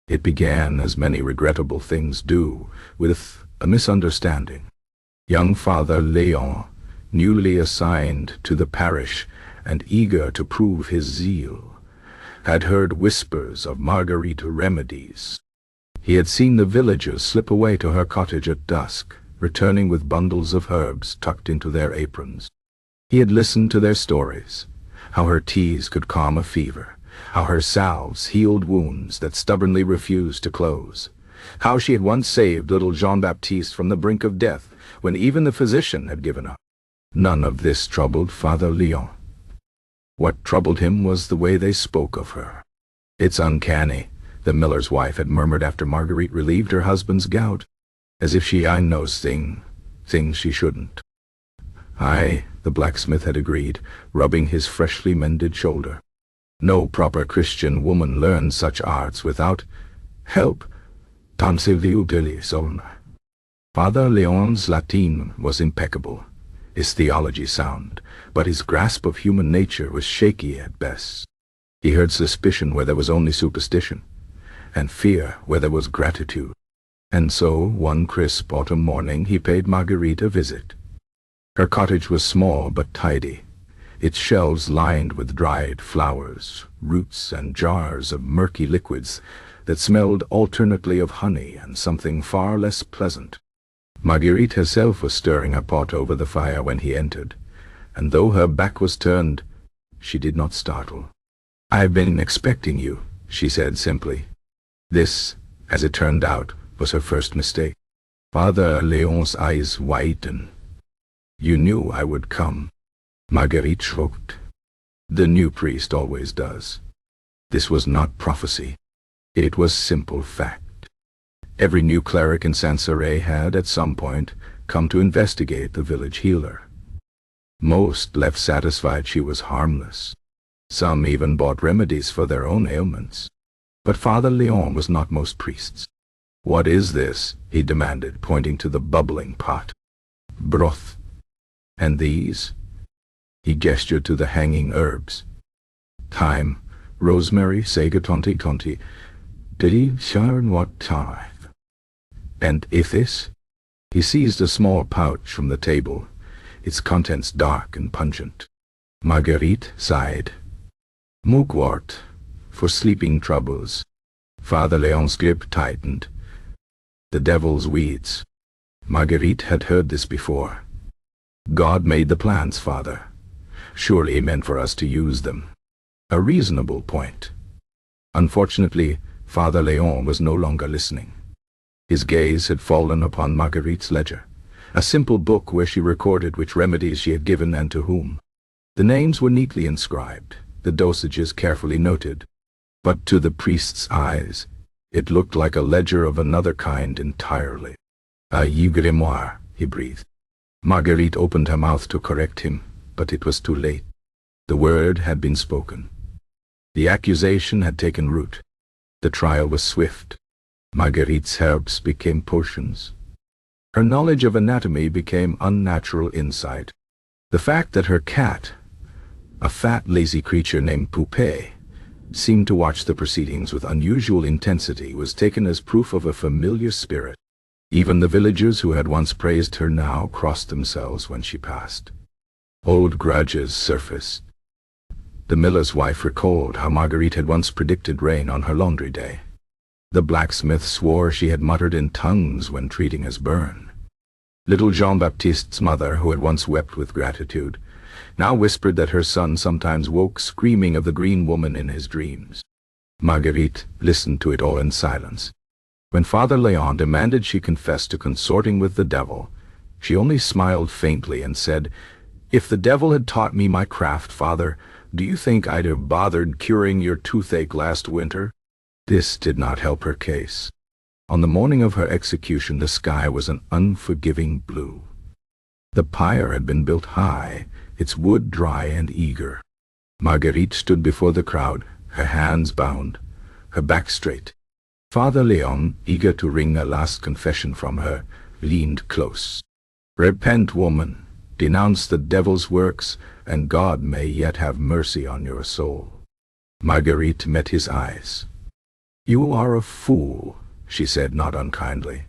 It began, as many regrettable things do, with a misunderstanding. Young Father Léon, newly assigned to the parish and eager to prove his zeal, had heard whispers of Marguerite remedies. He had seen the villagers slip away to her cottage at dusk, returning with bundles of herbs tucked into their aprons. He had listened to their stories, how her teas could calm a fever, how her salves healed wounds that stubbornly refused to close, how she had once saved little Jean-Baptiste from the brink of death when even the physician had given up. None of this troubled Father Léon. What troubled him was the way they spoke of her. "It's uncanny," the miller's wife had murmured after Marguerite relieved her husband's gout, as if I knows things she shouldn't. "Aye," the blacksmith had agreed, rubbing his freshly mended shoulder. "No proper Christian woman learns such arts without help. Father Léon's Latin was impeccable, his theology sound, but his grasp of human nature was shaky at best. He heard suspicion where there was only superstition, and fear where there was gratitude. And so, one crisp autumn morning, he paid Marguerite a visit. Her cottage was small but tidy, its shelves lined with dried flowers, roots, and jars of murky liquids that smelled alternately of honey and something far less pleasant. Marguerite herself was stirring a pot over the fire when he entered, and though her back was turned, she did not startle. "I've been expecting you," she said simply. This, as it turned out, was her first mistake. Father Léon's eyes widened. "You knew I would come." Marguerite shrugged. The new priest always does. This was not prophecy. It was simple fact. Every new cleric in Sancerre had, at some point, come to investigate the village healer. Most left satisfied she was harmless. Some even bought remedies for their own ailments. But Father Léon was not most priests. "What is this?" he demanded, pointing to the bubbling pot. "Broth." "And these?" He gestured to the hanging herbs. "Thyme, rosemary, sega tonti, diddy, sharon what time. And Eustace?" He seized a small pouch from the table, its contents dark and pungent. Marguerite sighed. "Mugwort, for sleeping troubles." Father Léon's grip tightened. "The devil's weeds." Marguerite had heard this before. "God made the plants, Father. Surely he meant for us to use them." A reasonable point. Unfortunately, Father Léon was no longer listening. His gaze had fallen upon Marguerite's ledger, a simple book where she recorded which remedies she had given and to whom. The names were neatly inscribed, the dosages carefully noted, but to the priest's eyes, it looked like a ledger of another kind entirely. "A grimoire," he breathed. Marguerite opened her mouth to correct him, but it was too late. The word had been spoken. The accusation had taken root. The trial was swift. Marguerite's herbs became potions. Her knowledge of anatomy became unnatural insight. The fact that her cat, a fat, lazy creature named Poupée, seemed to watch the proceedings with unusual intensity was taken as proof of a familiar spirit. Even the villagers who had once praised her now crossed themselves when she passed. Old grudges surfaced. The miller's wife recalled how Marguerite had once predicted rain on her laundry day. The blacksmith swore she had muttered in tongues when treating his burn. Little Jean-Baptiste's mother, who had once wept with gratitude, now whispered that her son sometimes woke screaming of the green woman in his dreams. Marguerite listened to it all in silence. When Father Léon demanded she confess to consorting with the devil, she only smiled faintly and said, "If the devil had taught me my craft, Father, do you think I'd have bothered curing your toothache last winter?" This did not help her case. On the morning of her execution, the sky was an unforgiving blue. The pyre had been built high, its wood dry and eager. Marguerite stood before the crowd, her hands bound, her back straight. Father Léon, eager to wring a last confession from her, leaned close. "Repent, woman. Denounce the devil's works, and God may yet have mercy on your soul." Marguerite met his eyes. "You are a fool," she said not unkindly,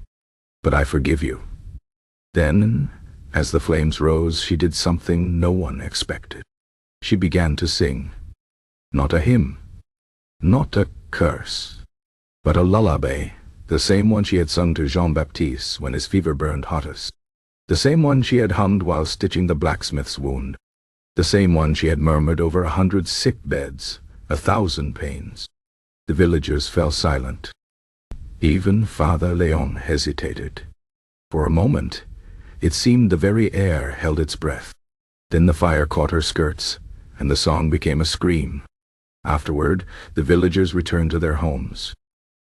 "but I forgive you." Then, as the flames rose, she did something no one expected. She began to sing. Not a hymn, not a curse, but a lullaby, the same one she had sung to Jean-Baptiste when his fever burned hottest, the same one she had hummed while stitching the blacksmith's wound, the same one she had murmured over 100 sick beds, 1,000 pains. The villagers fell silent. Even Father Léon hesitated. For a moment, it seemed the very air held its breath. Then the fire caught her skirts, and the song became a scream. Afterward, the villagers returned to their homes.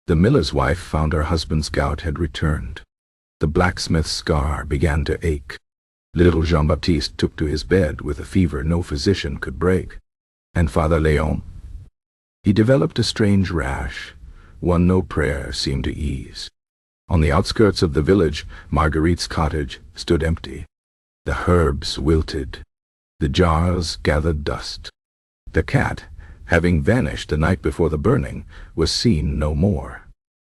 The miller's wife found her husband's gout had returned. The blacksmith's scar began to ache. Little Jean-Baptiste took to his bed with a fever no physician could break. And Father Léon? He developed a strange rash, one no prayer seemed to ease. On the outskirts of the village, Marguerite's cottage stood empty. The herbs wilted. The jars gathered dust. The cat, having vanished the night before the burning, was seen no more.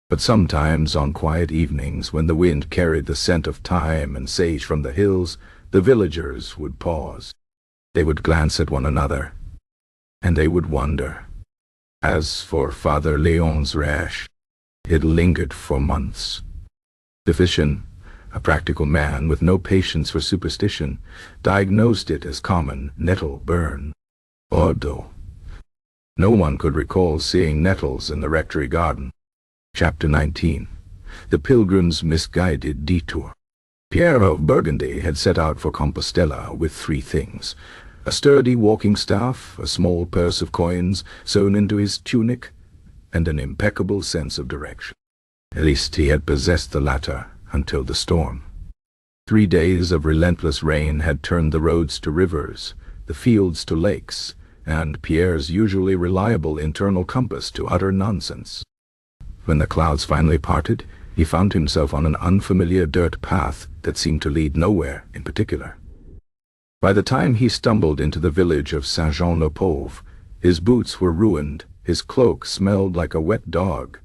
But sometimes on quiet evenings, when the wind carried the scent of thyme and sage from the hills, the villagers would pause. They would glance at one another, and they would wonder. As for Father Léon's rash, it lingered for months. The physician, a practical man with no patience for superstition, diagnosed it as common nettle burn, ordo. No one could recall seeing nettles in the rectory garden. Chapter 19. The Pilgrim's Misguided Detour. Pierre of Burgundy had set out for Compostela with 3 things: a sturdy walking staff, a small purse of coins sewn into his tunic, and an impeccable sense of direction. At least he had possessed the latter until the storm. 3 days of relentless rain had turned the roads to rivers, the fields to lakes, and Pierre's usually reliable internal compass to utter nonsense. When the clouds finally parted, he found himself on an unfamiliar dirt path that seemed to lead nowhere in particular. By the time he stumbled into the village of Saint-Jean-le-Pauvre, his boots were ruined, his cloak smelled like a wet dog,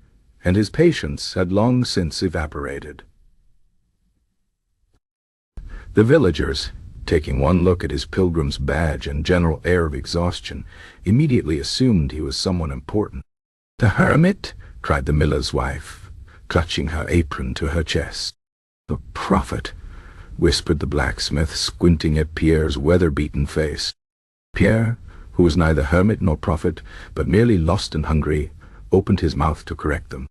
and his patience had long since evaporated. The villagers, taking one look at his pilgrim's badge and general air of exhaustion, immediately assumed he was someone important. "The hermit?" cried the miller's wife, clutching her apron to her chest. "The prophet," whispered the blacksmith, squinting at Pierre's weather-beaten face. Pierre, who was neither hermit nor prophet, but merely lost and hungry, opened his mouth to correct them.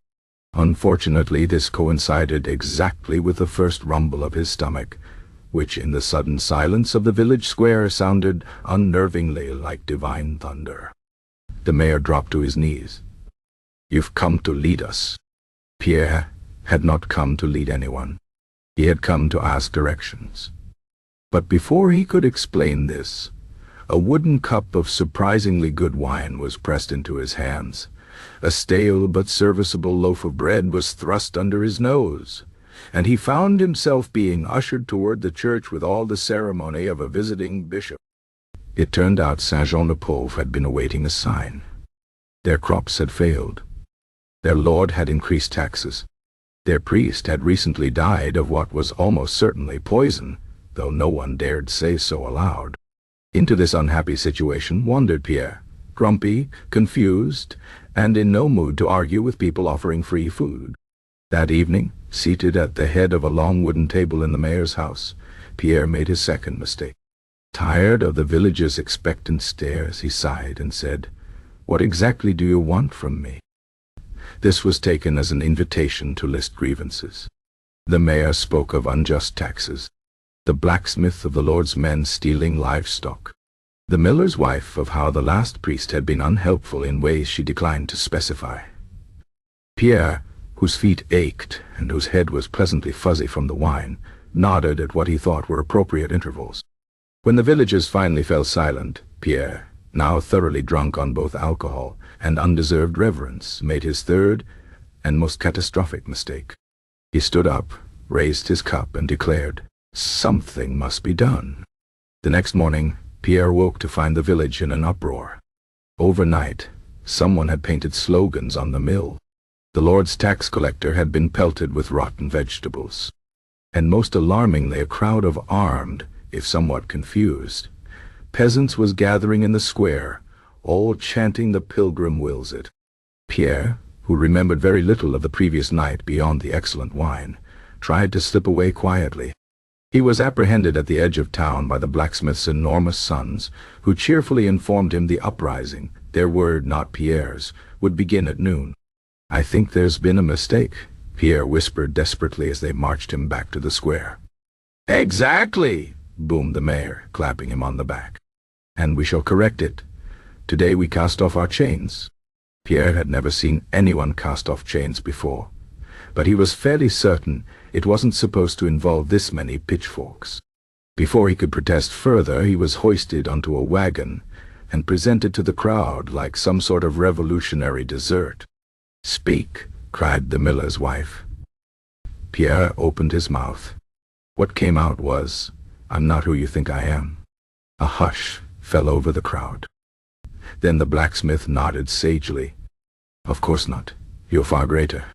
Unfortunately, this coincided exactly with the first rumble of his stomach, which in the sudden silence of the village square sounded unnervingly like divine thunder. The mayor dropped to his knees. "You've come to lead us." Pierre had not come to lead anyone. He had come to ask directions. But before he could explain this, a wooden cup of surprisingly good wine was pressed into his hands. A stale but serviceable loaf of bread was thrust under his nose, and he found himself being ushered toward the church with all the ceremony of a visiting bishop. It turned out Saint-Jean-le-Pauvre had been awaiting a sign. Their crops had failed. Their lord had increased taxes. Their priest had recently died of what was almost certainly poison, though no one dared say so aloud. Into this unhappy situation wandered Pierre, grumpy, confused, and in no mood to argue with people offering free food. That evening, seated at the head of a long wooden table in the mayor's house, Pierre made his second mistake. Tired of the villagers' expectant stares, he sighed and said, "What exactly do you want from me?" This was taken as an invitation to list grievances. The mayor spoke of unjust taxes, the blacksmith of the Lord's men stealing livestock, the miller's wife of how the last priest had been unhelpful in ways she declined to specify. Pierre, whose feet ached and whose head was pleasantly fuzzy from the wine, nodded at what he thought were appropriate intervals. When the villagers finally fell silent, Pierre, now thoroughly drunk on both alcohol and undeserved reverence, made his third and most catastrophic mistake. He stood up, raised his cup, and declared, "Something must be done." The next morning, Pierre woke to find the village in an uproar. Overnight, someone had painted slogans on the mill. The Lord's tax collector had been pelted with rotten vegetables. And most alarmingly, a crowd of armed, if somewhat confused, peasants was gathering in the square, all chanting "The Pilgrim wills it." Pierre, who remembered very little of the previous night beyond the excellent wine, tried to slip away quietly. He was apprehended at the edge of town by the blacksmith's enormous sons, who cheerfully informed him the uprising, their word not Pierre's, would begin at noon. "I think there's been a mistake," Pierre whispered desperately as they marched him back to the square. "Exactly," boomed the mayor, clapping him on the back. "And we shall correct it. Today we cast off our chains." Pierre had never seen anyone cast off chains before, but he was fairly certain it wasn't supposed to involve this many pitchforks. Before he could protest further, he was hoisted onto a wagon and presented to the crowd like some sort of revolutionary dessert. "Speak," cried the miller's wife. Pierre opened his mouth. What came out was, "I'm not who you think I am." A hush fell over the crowd. Then the blacksmith nodded sagely. "Of course not. You're far greater."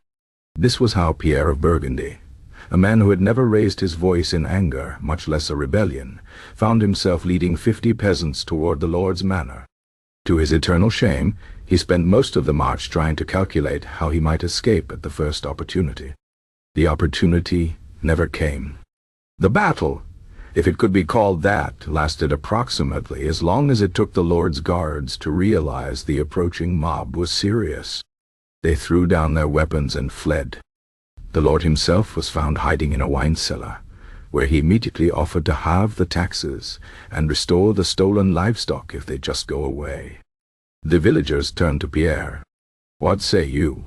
This was how Pierre of Burgundy, a man who had never raised his voice in anger, much less a rebellion, found himself leading 50 peasants toward the Lord's manor. To his eternal shame, he spent most of the march trying to calculate how he might escape at the first opportunity. The opportunity never came. The battle, if it could be called that, lasted approximately as long as it took the Lord's guards to realize the approaching mob was serious. They threw down their weapons and fled. The Lord himself was found hiding in a wine cellar, where he immediately offered to halve the taxes and restore the stolen livestock if they'd just go away. The villagers turned to Pierre. "What say you?"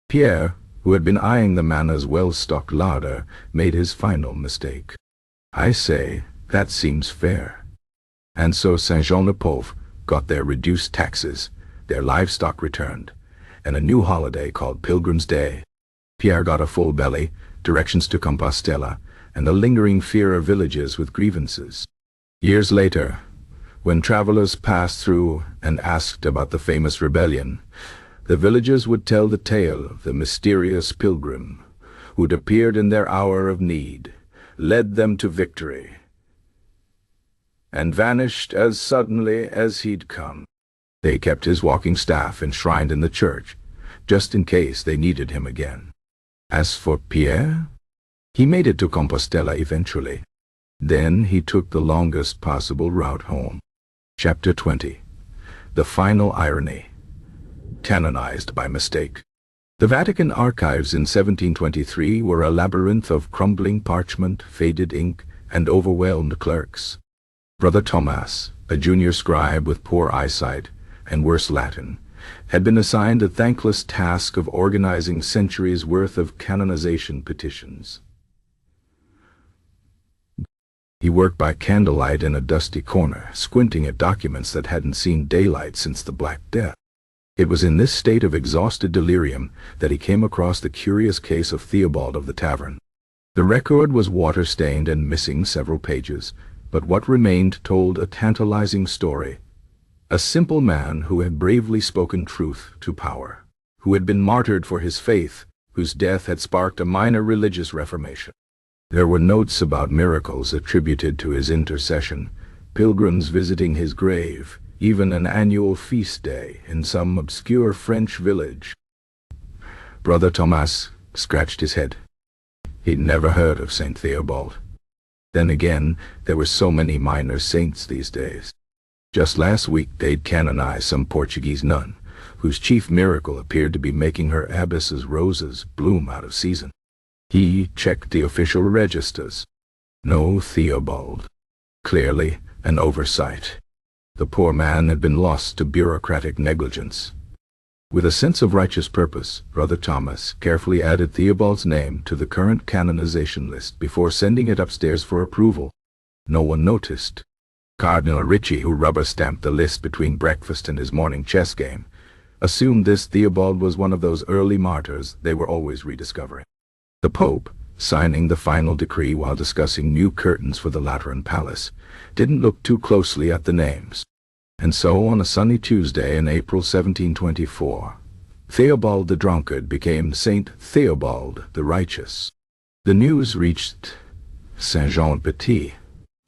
Pierre, who had been eyeing the manor's well-stocked larder, made his final mistake. "I say, that seems fair." And so Saint-Jean-le-Pauvre got their reduced taxes, their livestock returned, and a new holiday called Pilgrim's Day. Pierre got a full belly, directions to Compostela, and a lingering fear of villages with grievances. Years later, when travelers passed through and asked about the famous rebellion, the villagers would tell the tale of the mysterious pilgrim who'd appeared in their hour of need, led them to victory, and vanished as suddenly as he'd come. They kept his walking staff enshrined in the church, just in case they needed him again. As for Pierre, he made it to Compostela eventually. Then he took the longest possible route home. Chapter 20. The Final Irony. Canonized by mistake. The Vatican archives in 1723 were a labyrinth of crumbling parchment, faded ink, and overwhelmed clerks. Brother Thomas, a junior scribe with poor eyesight and worse Latin, had been assigned the thankless task of organizing centuries' worth of canonization petitions. He worked by candlelight in a dusty corner, squinting at documents that hadn't seen daylight since the Black Death. It was in this state of exhausted delirium that he came across the curious case of Theobald of the Tavern. The record was water-stained and missing several pages, but what remained told a tantalizing story. A simple man who had bravely spoken truth to power, who had been martyred for his faith, whose death had sparked a minor religious reformation. There were notes about miracles attributed to his intercession, pilgrims visiting his grave, even an annual feast day in some obscure French village. Brother Thomas scratched his head. He'd never heard of Saint Theobald. Then again, there were so many minor saints these days. Just last week they'd canonized some Portuguese nun, whose chief miracle appeared to be making her abbess's roses bloom out of season. He checked the official registers. No Theobald. Clearly an oversight. The poor man had been lost to bureaucratic negligence. With a sense of righteous purpose, Brother Thomas carefully added Theobald's name to the current canonization list before sending it upstairs for approval. No one noticed. Cardinal Ricci, who rubber-stamped the list between breakfast and his morning chess game, assumed this Theobald was one of those early martyrs they were always rediscovering. The Pope, signing the final decree while discussing new curtains for the Lateran Palace, didn't look too closely at the names. And so, on a sunny Tuesday in April 1724, Theobald the Drunkard became Saint Theobald the Righteous. The news reached Saint-Jean-Petit,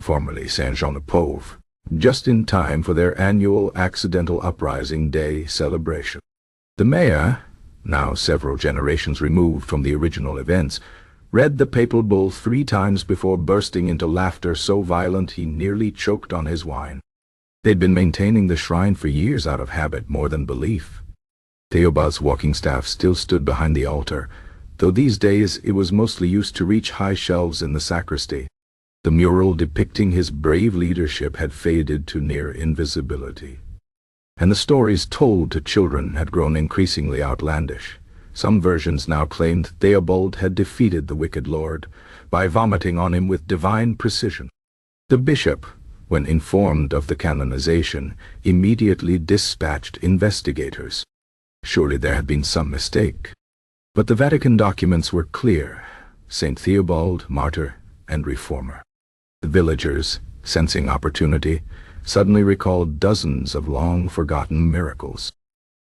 formerly Saint-Jean-de-Pauvre, just in time for their annual Accidental Uprising Day celebration. The mayor, now several generations removed from the original events, read the papal bull 3 times before bursting into laughter so violent he nearly choked on his wine. They'd been maintaining the shrine for years out of habit more than belief. Theobald's walking staff still stood behind the altar, though these days it was mostly used to reach high shelves in the sacristy. The mural depicting his brave leadership had faded to near invisibility, and the stories told to children had grown increasingly outlandish. Some versions now claimed Theobald had defeated the wicked lord by vomiting on him with divine precision. The bishop, when informed of the canonization, immediately dispatched investigators. Surely there had been some mistake. But the Vatican documents were clear: Saint Theobald, martyr and reformer. The villagers, sensing opportunity, suddenly recalled dozens of long-forgotten miracles.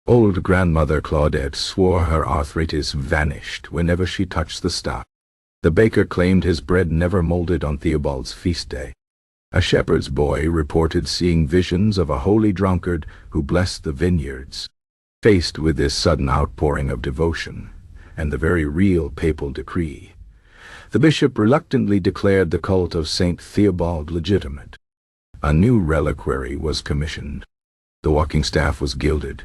Old grandmother Claudette swore her arthritis vanished whenever she touched the staff. The baker claimed his bread never molded on Theobald's feast day. A shepherd's boy reported seeing visions of a holy drunkard who blessed the vineyards. Faced with this sudden outpouring of devotion, and the very real papal decree, the bishop reluctantly declared the cult of Saint Theobald legitimate. A new reliquary was commissioned. The walking staff was gilded.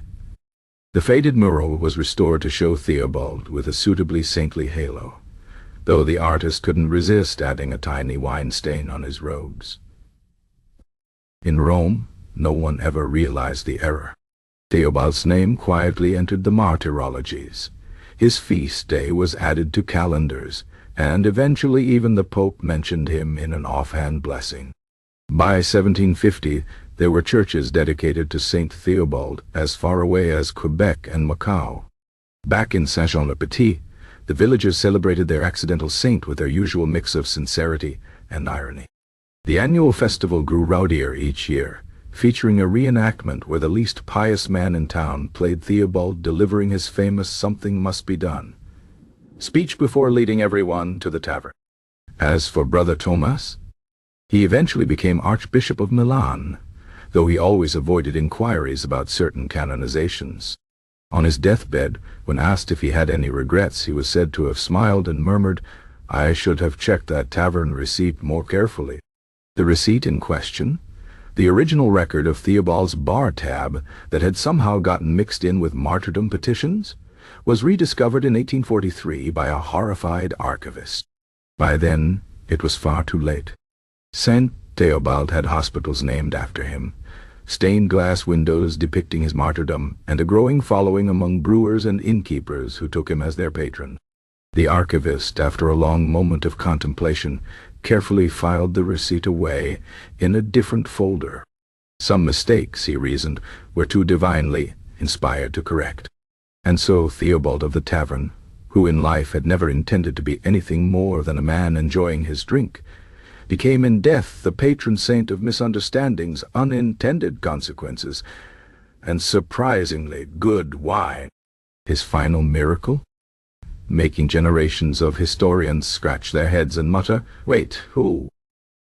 The faded mural was restored to show Theobald with a suitably saintly halo, though the artist couldn't resist adding a tiny wine stain on his robes. In Rome, no one ever realized the error. Theobald's name quietly entered the martyrologies. His feast day was added to calendars, and eventually even the Pope mentioned him in an offhand blessing. By 1750, there were churches dedicated to Saint Theobald as far away as Quebec and Macau. Back in Saint-Jean-le-Petit, the villagers celebrated their accidental saint with their usual mix of sincerity and irony. The annual festival grew rowdier each year, featuring a reenactment where the least pious man in town played Theobald delivering his famous "something must be done" speech before leading everyone to the tavern. As for Brother Thomas, he eventually became Archbishop of Milan, though he always avoided inquiries about certain canonizations. On his deathbed, when asked if he had any regrets, he was said to have smiled and murmured, "I should have checked that tavern receipt more carefully." The receipt in question, the original record of Theobald's bar tab that had somehow gotten mixed in with martyrdom petitions, was rediscovered in 1843 by a horrified archivist. By then, it was far too late. Saint Theobald had hospitals named after him, stained glass windows depicting his martyrdom, and a growing following among brewers and innkeepers who took him as their patron. The archivist, after a long moment of contemplation, carefully filed the receipt away in a different folder. Some mistakes, he reasoned, were too divinely inspired to correct. And so Theobald of the Tavern, who in life had never intended to be anything more than a man enjoying his drink, became in death the patron saint of Misunderstanding's unintended consequences, and surprisingly good wine. His final miracle? Making generations of historians scratch their heads and mutter, "Wait, who?"